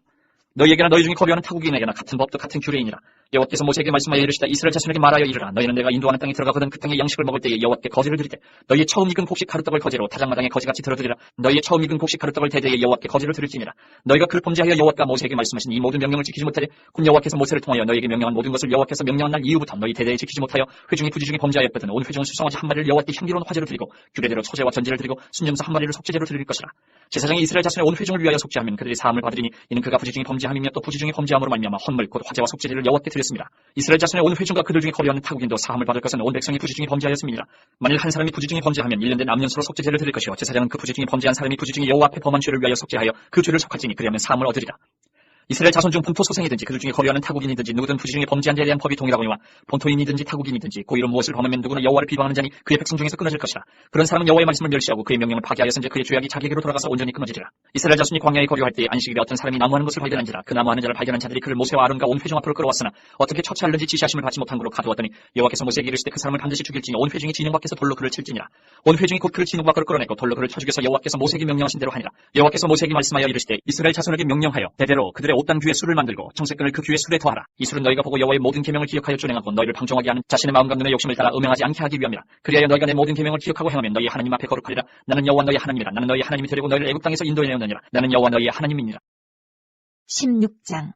너희에게나 너희 중에 거류하는 타국인에게나 같은 법도 같은 규례이니라. 여호와께서 모세에게 말씀하여 이르시다. 이스라엘 자손에게 말하여 이르라. 너희는 내가 인도하는 땅에 들어가거든 그 땅의 양식을 먹을 때에 여호와께 거제를 드릴 때 너희의 처음 익은 곡식 가루떡을 거제로 타작마당에 거지같이 들어드리라. 너희의 처음 익은 곡식 가루떡을 대대에 여호와께 거제로 드릴지니라. 너희가 그를 범죄하여 여호와가 모세에게 말씀하신 이 모든 명령을 지키지 못하되 곧 여호와께서 모세를 통하여 너희에게 명령한 모든 것을 여호와께서 명령한 날 이후부터 너희 대대에 지키지 못하여 회중이 부지중에 범죄하였거든 온 회중은 수송아지 한 마리를 여호와께 향기로운 화제로 드리고 규례대로 소제와 전제를 드리고 순염소 한 마리를 속죄제로 드릴 것이라. 제사장이 이스라엘 자손의 온 회중을 위하여 속죄하면 그들이 사함을 받으리니 이는 그가 부지중에 범죄함이며 또 부지중에 범죄함으로 말미암아 헌물 곧 화제와 속죄제를 여호와께 드렸습니다. 이스라엘 자손의 온 회중과 그들 중에 거류하는 타국인도 사함을 받을 것은 온 백성이 부지중에 범죄하였습니다. 만일 한 사람이 부지중에 범죄하면 1년 된 암년수로 속죄제를 드릴 것이요 제사장은 그 부지중에 범죄한 사람이 부지중에 여호와 앞에 범한 죄를 위하여 속죄하여 그 죄를 속할지니 그리하면 사함을 얻으리라. 이스라엘 자손 중 본토 소생이든지 그들 중에 거류하는 타국인이든지 누구든 부지중에 범죄한 데에 대한 법이 동일하거니와 본토인이든지 타국인이든지 고의로 무엇을 범하면 누구는 여호와를 비방하는 자니 그의 백성 중에서 끊어질 것이라. 그런 사람은 여호와의 말씀을 멸시하고 그의 명령을 파기하였은지 그의 죄악이 자기에게로 돌아가서 온전히 끊어지리라. 이스라엘 자손이 광야에 거류할 때에 안식일에 어떤 사람이 나무하는 것을 발견한지라. 그 나무하는 자를 발견한 자들이 그를 모세와 아론과 온 회중 앞으로 끌어왔으나 어떻게 처치하는지 지시하심을 받지 못한 그로 가두었더니 여호와께서 모세에게 이르시되 그 사람을 반드시 죽일지니 온 회중이 진영 밖에서 돌로 그를 칠지니라. 온 회중이 곧 그를 진영 밖으로 끌어내고 돌로 그를 쳐 죽여서 여호와께서 모세에게 명령하신 대로 하니라. 여호와께서 모세에게 말씀하여 이르시되 이스라엘 자손에게 명령하여 대대로 그들의 옷단 귀에 술을 만들고 정색끈을 그 귀에 술에 더하라. 이 술은 너희가 보고 여호와의 모든 계명을 기억하여 준행하고 너희를 방종하게 하는 자신의 마음과 눈의 욕심을 따라 음행하지 않게 하기 위함이라. 그리하여 너희가 내 모든 계명을 기억하고 행하면 너희 하나님 앞에 거룩하리라. 나는 여호와 너희 하나님이라. 나는 너희 하나님이 되려고 너희를 애굽 땅에서 인도해 내었느니라. 나는 여호와 너희의 하나님이니라. 16장.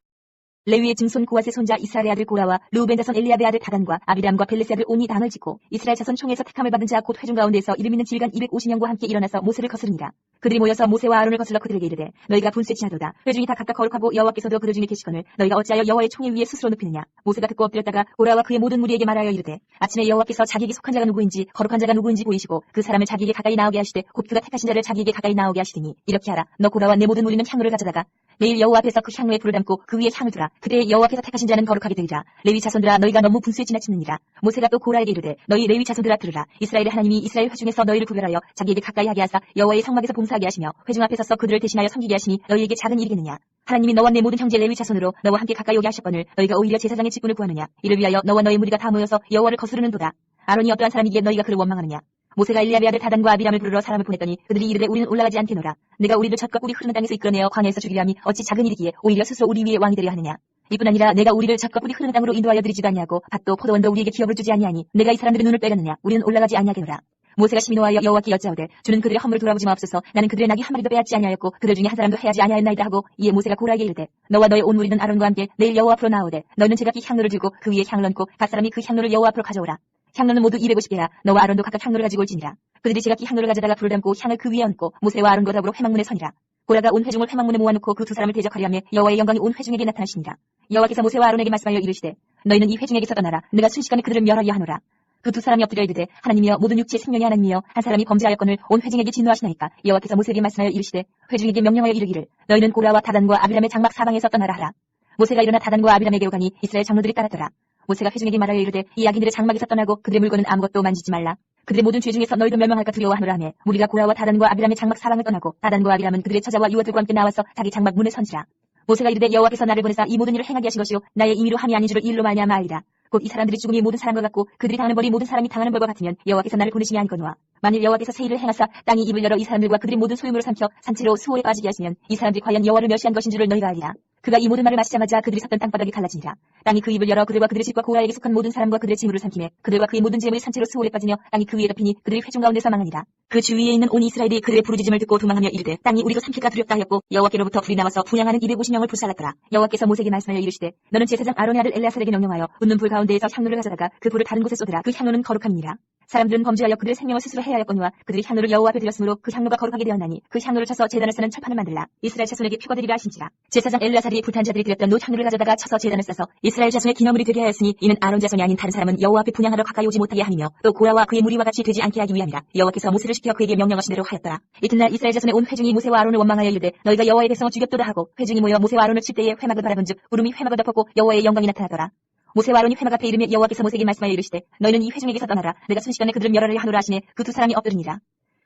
레위의 증손 고앗의 손자 이스라엘의 아들 고라와 르우벤 자손 엘리압의 아들 다단과 아비람과 벨레스 아들 온이 당을 짓고 이스라엘 자손 총에서 택함을 받은 자 곧 회중 가운데서 이름 있는 지휘관 250명과 함께 일어나서 모세를 거스르니라. 그들이 모여서 모세와 아론을 거슬러 그들에게 이르되 너희가 분쇄치하도다. 회중이 다 각각 거룩하고 여호와께서도 그들 중에 계시거늘 너희가 어찌하여 여호와의 총에 위에 스스로 눕히느냐. 모세가 듣고 엎드렸다가 고라와 그의 모든 무리에게 말하여 이르되 아침에 여호와께서 자기에게 속한 자가 누구인지 거룩한 자가 누구인지 보이시고 그 사람을 자기에게 가까이 나오게 하시되 곧 그가 택하신 자를 자기에게 가까이 나오게 하시더니 이렇게 하라. 너 고라와 내 모든 무리는 향로를 가져다가 내일 여호와 앞에서 그 향로에 불을 담고 그 위에 향을 두라. 그때 여호와께서 택하신 자는 거룩하게 되리라. 레위 자손들아 너희가 너무 분수에 지나치느니라. 모세가 또 고라에게 이르되 너희 레위 자손들아 들으라. 이스라엘의 하나님이 이스라엘 회중에서 너희를 구별하여 자기에게 가까이 하게 하사 여호와의 성막에서 봉사하게 하시며 회중 앞에 서서 그들을 대신하여 섬기게 하시니 너희에게 작은 일이겠느냐. 하나님이 너와 내 모든 형제 레위 자손으로 너와 함께 가까이 오게 하셨거늘 너희가 오히려 제사장의 직분을 구하느냐. 이를 위하여 너와 너의 무리가 다 모여서 여호와를 거스르는도다. 아론이 어떠한 사람이기에 너희가 그를 원망하느냐. 모세가 엘리압의 아들 다단과 아비람을 부르러 사람을 보냈더니 그들이 이르되 우리는 올라가지 않겠노라. 내가 우리를 젖과 꿀이 흐르는 땅에서 이끌어내어 광야에서 죽이려 함이 어찌 작은 일이기에 오히려 스스로 우리 위에 왕이 되려 하느냐. 이뿐 아니라 내가 우리를 젖과 꿀이 흐르는 땅으로 인도하여 드리지도 아니하고 밭도 포도원도 우리에게 기업을 주지 아니하니 내가 이 사람들의 눈을 빼렸느냐. 우리는 올라가지 아니하겠노라. 모세가 심히 노하여 여호와께 여짜오되 주는 그들의 허물을 돌아보지 마옵소서. 나는 그들의 낙이 한 마리도 빼앗지 아니하였고 그들 중에 한 사람도 해하지 아니하였나이다 하고 이에 모세가 고라에게 이르되 너와 너의 온 무리는 아론과 함께 내일 여호와 앞으로 나오되 너희는 제각기 향로를 들고 그 위에 향을 얹고 각 사람이 그 향로를 여호와 앞으로 가져오라. 향로는 모두 250개라. 너와 아론도 각각 향로를 가지고 올지니라. 그들이 제각기 향로를 가져다가 불을 담고 향을 그 위에 얹고 모세와 아론과 더불어 회막문에 서니라. 고라가 온 회중을 회막문에 모아놓고 그 두 사람을 대적하려 하며 여호와의 영광이 온 회중에게 나타나시니라. 여호와께서 모세와 아론에게 말씀하여 이르시되 너희는 이 회중에게서 떠나라. 내가 순식간에 그들을 멸하려 하노라. 그 두 사람이 엎드려 이르되 하나님이여 모든 육체의 생명이 하나님이여 한 사람이 범죄하였거늘 온 회중에게 진노하시나이까. 여호와께서 모세에게 말씀하여 이르시되 회중에게 명령하여 이르기를 너희는 고라와 다단과 아비람의 장막 사방에서 떠나라 하라. 모세가 일어나 다단과 아비람에게 오가니 이스라엘 장로들이 따랐더라. 모세가 회중에게 말하여 이르되 이 악인들의 장막에서 떠나고 그들의 물건은 아무것도 만지지 말라. 그들의 모든 죄 중에서 너희도 멸망할까 두려워하노라 하며 무리가 고라와 다단과 아비람의 장막 사방을 떠나고 다단과 아비람은 그들의 처자와 유아들과 함께 나와서 자기 장막 문에 선지라. 모세가 이르되 여호와께서 나를 보내사 이 모든 일을 행하게 하신 것이요 나의 임의로 함이 아닌 줄을 이 일로 말미암아 알리라. 곧 이 사람들이 죽음이 모든 사람과 같고 그들이 당하는 벌이 모든 사람이 당하는 벌과 같으면 여호와께서 나를 보내심이 아니거니와 만일 여호와께서 새 일을 행하사 땅이 입을 열어 이 사람들과 그들의 모든 소유물을 삼켜 산채로 수호에 빠지게 하시면 이 사람들이 과연 여호와를 멸시한 것인 줄을 너희가 알리라. 그가 이 모든 말을 마시자마자 그들이 섰던 땅바닥이 갈라지니라. 땅이 그 입을 열어 그들과 그들의 집과 고라에게 속한 모든 사람과 그들의 재물을 삼키매 그들과 그의 모든 재물이 산채로 수월에 빠지며 땅이 그 위에 덮이니 그들이 회중 가운데서 망하니라. 그 주위에 있는 온 이스라엘이 그들의 부르짖음을 듣고 도망하며 이르되 땅이 우리가 삼킬까 두렵다 하였고 여호와께로부터 불이 나와서 분향하는 250명을 불살랐더라. 여호와께서 모세에게 말씀하여 이르시되 너는 제사장 아론의 아들 엘레아살에게 명령하여 웃는 불 가운데에서 향로를 가져다가 그 불을 다른 곳에 쏟으라. 그 향로는 거룩함이니라. 사람들은 범죄하여 그들의 생명을 스스로 해하였거니와 그들이 향로를 여호와 앞에 드렸으므로 그 향로가 거룩하게 되었나니 그 향로를 쳐서 제단을 쓰는 철판을 만들라. 이스라엘 자손에게 표가 되리라 하신지라. 제사장 엘레아살이 불탄 자들이 드렸던 노 향로를 가져다가 쳐서 제단을 싸서 이스라엘 자손의 기념물이 되게 하였으니 이는 아론 자손이 아닌 다른 사람은 여호와 앞에 분향하러 가까이 오지 못하게 함이며 또 고라와 그의 무리와 같이 되지 않게 하기 위함이라. 여호와께서 모세를 시켜 그에게 명령하신 대로 하였더라. 이튿날 이스라엘 자손의 온 회중이 모세와 아론을 원망하여 이르되 너희가 여호와의 백성을 죽였도다 하고 회중이 모여 모세와 아론을 칠 때에 회막을 바라본즉 구름이 회막을 덮었고 여호와의 영광이 나타나더라. 모세와 아론이 회막 앞에 이르며 여호와께서 모세에게 말씀하여 이르시되 너희는 이 회중에게서 떠나라. 내가 순식간에 그들을 멸하려 하노라 하시니 그 두 사람이 엎드리니라.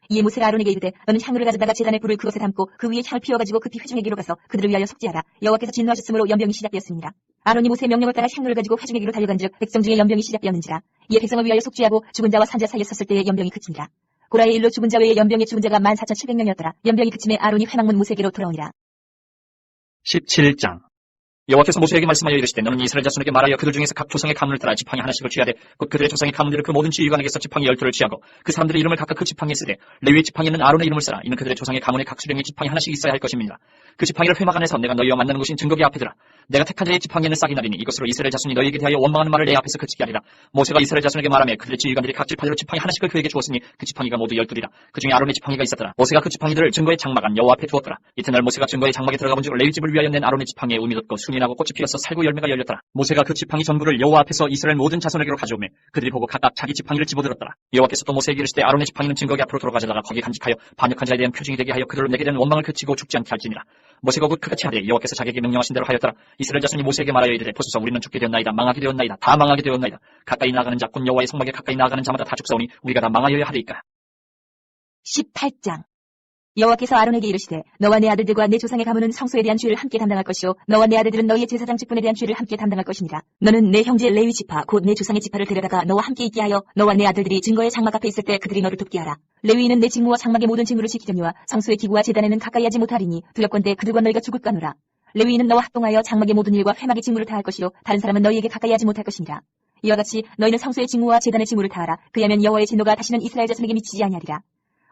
이에 모세가 아론에게 이르되 너는 향로를 가져다가 제단의 불을 그것에 담고 그 위에 향을 피워가지고 급히 회중에게로 가서 그들을 위하여 속죄하라. 여호와께서 진노하셨으므로 연병이 시작되었습니다. 아론이 모세의 명령을 따라 향로를 가지고 회중에게로 달려간즉 백성 중에 연병이 시작되었는지라. 이에 백성을 위하여 속죄하고 죽은 자와 산자 사이에 섰을 때에 연병이 그치니라. 고라의 일로 죽은 자 외에 연병의 죽은 자가 14,700명이었더라. 연병이 그침에 아론이 회막문 모세에게로 돌아오니라. 17장. 여호와께서 모세에게 말씀하여 이르시되 너는 이스라엘 자손에게 말하여 그들 중에서 각 조상의 가문을 따라 지팡이 하나씩을 취하되 곧 그들의 조상의 가문대로 그 모든 지휘관에게서 지팡이 12를 취하고 그 사람들의 이름을 각각 그 지팡이에 쓰되 레위의 지팡이는 아론의 이름을 써라. 이는 그들의 조상의 가문의 각 수령의 지팡이 하나씩 있어야 할 것입니다. 그 지팡이를 회막 안에서 내가 너희와 만나는 곳인 증거기 앞에 두라. 내가 택한 자의 지팡이는 싹이 나리니 이것으로 이스라엘 자손이 너희에게 대하여 원망하는 말을 내 앞에서 그치게 하리라. 모세가 이스라엘 자손에게 말하며 그들의 지휘관들이 각 지파대로 지팡이 하나씩을 그에게 주었으니 그 지팡이가 모두 12이라. 그 중에 아론의 지팡이가 있었더라. 모세가 그 지팡이들을 증거의 장막 안 여호와 앞에 두었더라. 이튿날 모세가 증거의 장막에 들어가 본즉 레위 집을 위하여 낸 아론의 지팡이에 음이 돋고 순이 나고 꽃이 피어서 살구 열매가 열렸더라. 모세가 그 지팡이 전부를 여호와 앞에서 이스라엘 모든 자손에게로 가져오매 그들이 보고 각각 자기 지팡이를 집어들었더라. 여호와께서 또 모세에게 이르시되 아론의 지팡이는 증거기 앞으로 들어가져다가 거기 간직하여 반역한 자에 대한 표징이 되게 하여 그들로 내게 대한 원망을 그치고 죽지 않게 할지니라. 모세가 곧 그같이 하되 여호와께서 자기에게 명령하신 대로 하였더라. 이스라엘 자손이 모세에게 말하여 이르되 보소서 우리는 죽게 되었나이다. 망하게 되었나이다. 다 망하게 되었나이다. 가까이 나아가는 자 곧 여호와의 성막에 가까이 나아가는 자마다 다 죽사오니 우리가 다 망하여야 하리이까. 18장. 여호와께서 아론에게 이르시되 너와 내 아들들과 내 조상의 가문은 성소에 대한 죄를 함께 담당할 것이요 너와 내 아들들은 너희의 제사장 직분에 대한 죄를 함께 담당할 것이니라. 너는 내 형제 레위 지파 곧 내 조상의 지파를 데려다가 너와 함께 있게 하여 너와 내 아들들이 증거의 장막 앞에 있을 때 그들이 너를 돕게 하라. 레위인은 내 직무와 장막의 모든 직무를 지키려니와 성소의 기구와 제단에는 가까이 하지 못하리니 두렵건대 그들과 너희가 죽을까노라. 레위인은 너와 합동하여 장막의 모든 일과 회막의 직무를 다할 것이요 다른 사람은 너희에게 가까이 하지 못할 것이니라. 이와 같이 너희는 성소의 직무와 제단의 직무를 다하라. 그리하면 여호와의 진노가 다시는 이스라엘 자손에게 미치지 아니하리라.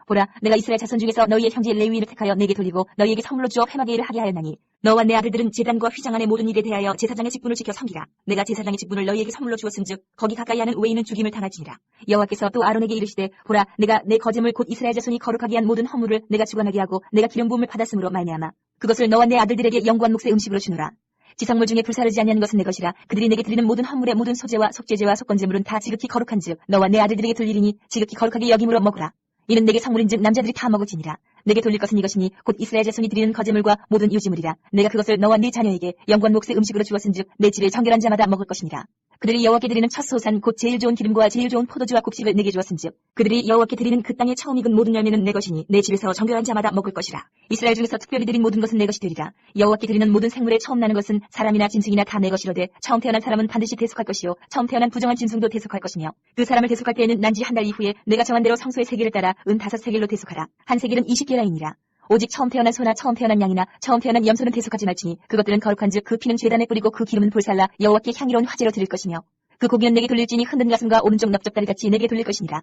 보라, 내가 이스라엘 자손 중에서 너희의 형제 레위인을 택하여 내게 돌리고 너희에게 선물로 주어 회막의 일을 하게 하였나니 너와 내 아들들은 제단과 휘장 안의 모든 일에 대하여 제사장의 직분을 지켜 섬기라. 내가 제사장의 직분을 너희에게 선물로 주었은즉 거기 가까이 하는 외인은 죽임을 당할지니라. 여호와께서 또 아론에게 이르시되 보라, 내가 내 거제물 곧 이스라엘 자손이 거룩하게 한 모든 허물을 내가 주관하게 하고 내가 기름 부음을 받았으므로 말미암아 그것을 너와 내 아들들에게 영구한 몫의 음식으로 주노라. 지성물 중에 불사르지 아니하는 것은 내 것이라. 그들이 내게 드리는 모든 헌물의 모든 소재와 속죄제와 속건제물은 다 지극히 거룩한즉 너와 내 아들들에게 돌리리니 지극히 거룩하게 여김으로 먹으라. 이는 내게 성물인즉 남자들이 다 먹을지니라. 내게 돌릴 것은 이것이니 곧 이스라엘 자손이 드리는 거제물과 모든 유지물이라. 내가 그것을 너와 네 자녀에게 영구한 몫의 음식으로 주었은즉 내 집에 정결한 자마다 먹을 것이니라. 그들이 여호와께 드리는 첫 소산 곧 제일 좋은 기름과 제일 좋은 포도주와 곡식을 내게 주었은즉 그들이 여호와께 드리는 그 땅에 처음 익은 모든 열매는 내 것이니 내 집에서 정결한 자마다 먹을 것이라. 이스라엘 중에서 특별히 드린 모든 것은 내 것이 되리라. 여호와께 드리는 모든 생물에 처음 나는 것은 사람이나 짐승이나 다 내 것이로되 처음 태어난 사람은 반드시 대속할 것이요 처음 태어난 부정한 짐승도 대속할 것이며 그 사람을 대속할 때에는 난지 한 달 이후에 내가 정한 대로 성소의 세겔을 따라 은 5세겔로 대속하라. 한 세겔은 20게라이니라. 오직 처음 태어난 소나 처음 태어난 양이나 처음 태어난 염소는 대속하지 말지니 그것들은 거룩한즉 그 피는 제단에 뿌리고 그 기름은 불살라 여호와께 향기로운 화제로 드릴 것이며 그 고기는 내게 돌릴지니 흔든 가슴과 오른쪽 넓적다리 같이 내게 돌릴 것이니라.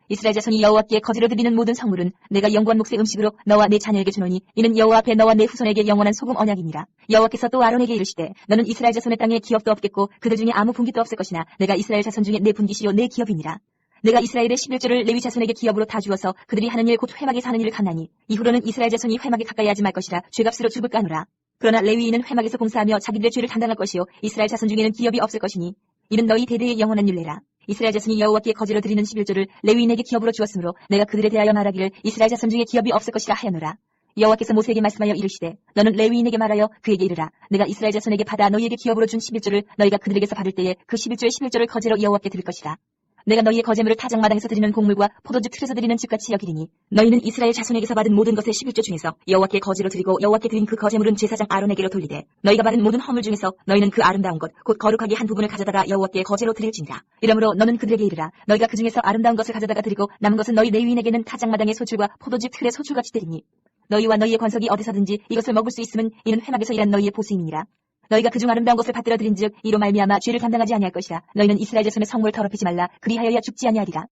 이스라엘 자손이 여호와께 거지로 드리는 모든 성물은 내가 영구한 몫의 음식으로 너와 내 자녀에게 주노니 이는 여호와 앞에 너와 내 후손에게 영원한 소금 언약이니라. 여호와께서 또 아론에게 이르시되 너는 이스라엘 자손의 땅에 기업도 없겠고 그들 중에 아무 분깃도 없을 것이나 내가 이스라엘 자손 중에 내 분깃이요 내 기업이니라. 내가 이스라엘의 11조를 레위 자손에게 기업으로 다 주어서 그들이 하는 일 곧 회막에서 하는 일을 갖나니 이후로는 이스라엘 자손이 회막에 가까이 하지 말 것이라 죄값으로 죽을까 하노라. 그러나 레위인은 회막에서 공사하며 자기들의 죄를 담당할 것이요 이스라엘 자손 중에는 기업이 없을 것이니 이는 너희 대대의 영원한 율례라. 이스라엘 자손이 여호와께 거지로 드리는 11조를 레위인에게 기업으로 주었으므로 내가 그들에 대하여 말하기를 이스라엘 자손 중에 기업이 없을 것이라 하였노라. 여호와께서 모세에게 말씀하여 이르시되 너는 레위인에게 말하여 그에게 이르라. 내가 이스라엘 자손에게 받아 너희에게 기업으로 준 11조를 너희가 그들에게서 받을 때에 그 11조의 11조를 거제로 여호와께 드릴 것이라. 내가 너희의 거제물을 타작마당에서 드리는 곡물과 포도주 틀에서 드리는 즙같이 여기리니 너희는 이스라엘 자손에게서 받은 모든 것의 11조 중에서 여호와께 거제로 드리고 여호와께 드린 그 거제물은 제사장 아론에게로 돌리되 너희가 받은 모든 허물 중에서 너희는 그 아름다운 것 곧 거룩하게 한 부분을 가져다가 여호와께 거제로 드릴지니라. 이러므로 너는 그들에게 이르라. 너희가 그 중에서 아름다운 것을 가져다가 드리고 남은 것은 너희 레위인에게는 타작마당의 소출과 포도주 틀의 소출같이 드리니 너희와 너희의 권속이 어디서든지 이것을 먹을 수 있으면 이는 회막에서 일한 너희의 보수임이니라. 너희가 그중 아름다운 것을 받들어 들인즉 이로 말미암아 죄를 감당하지 아니할 것이라. 너희는 이스라엘 자손의 성물을 더럽히지 말라. 그리하여야 죽지 아니하리라.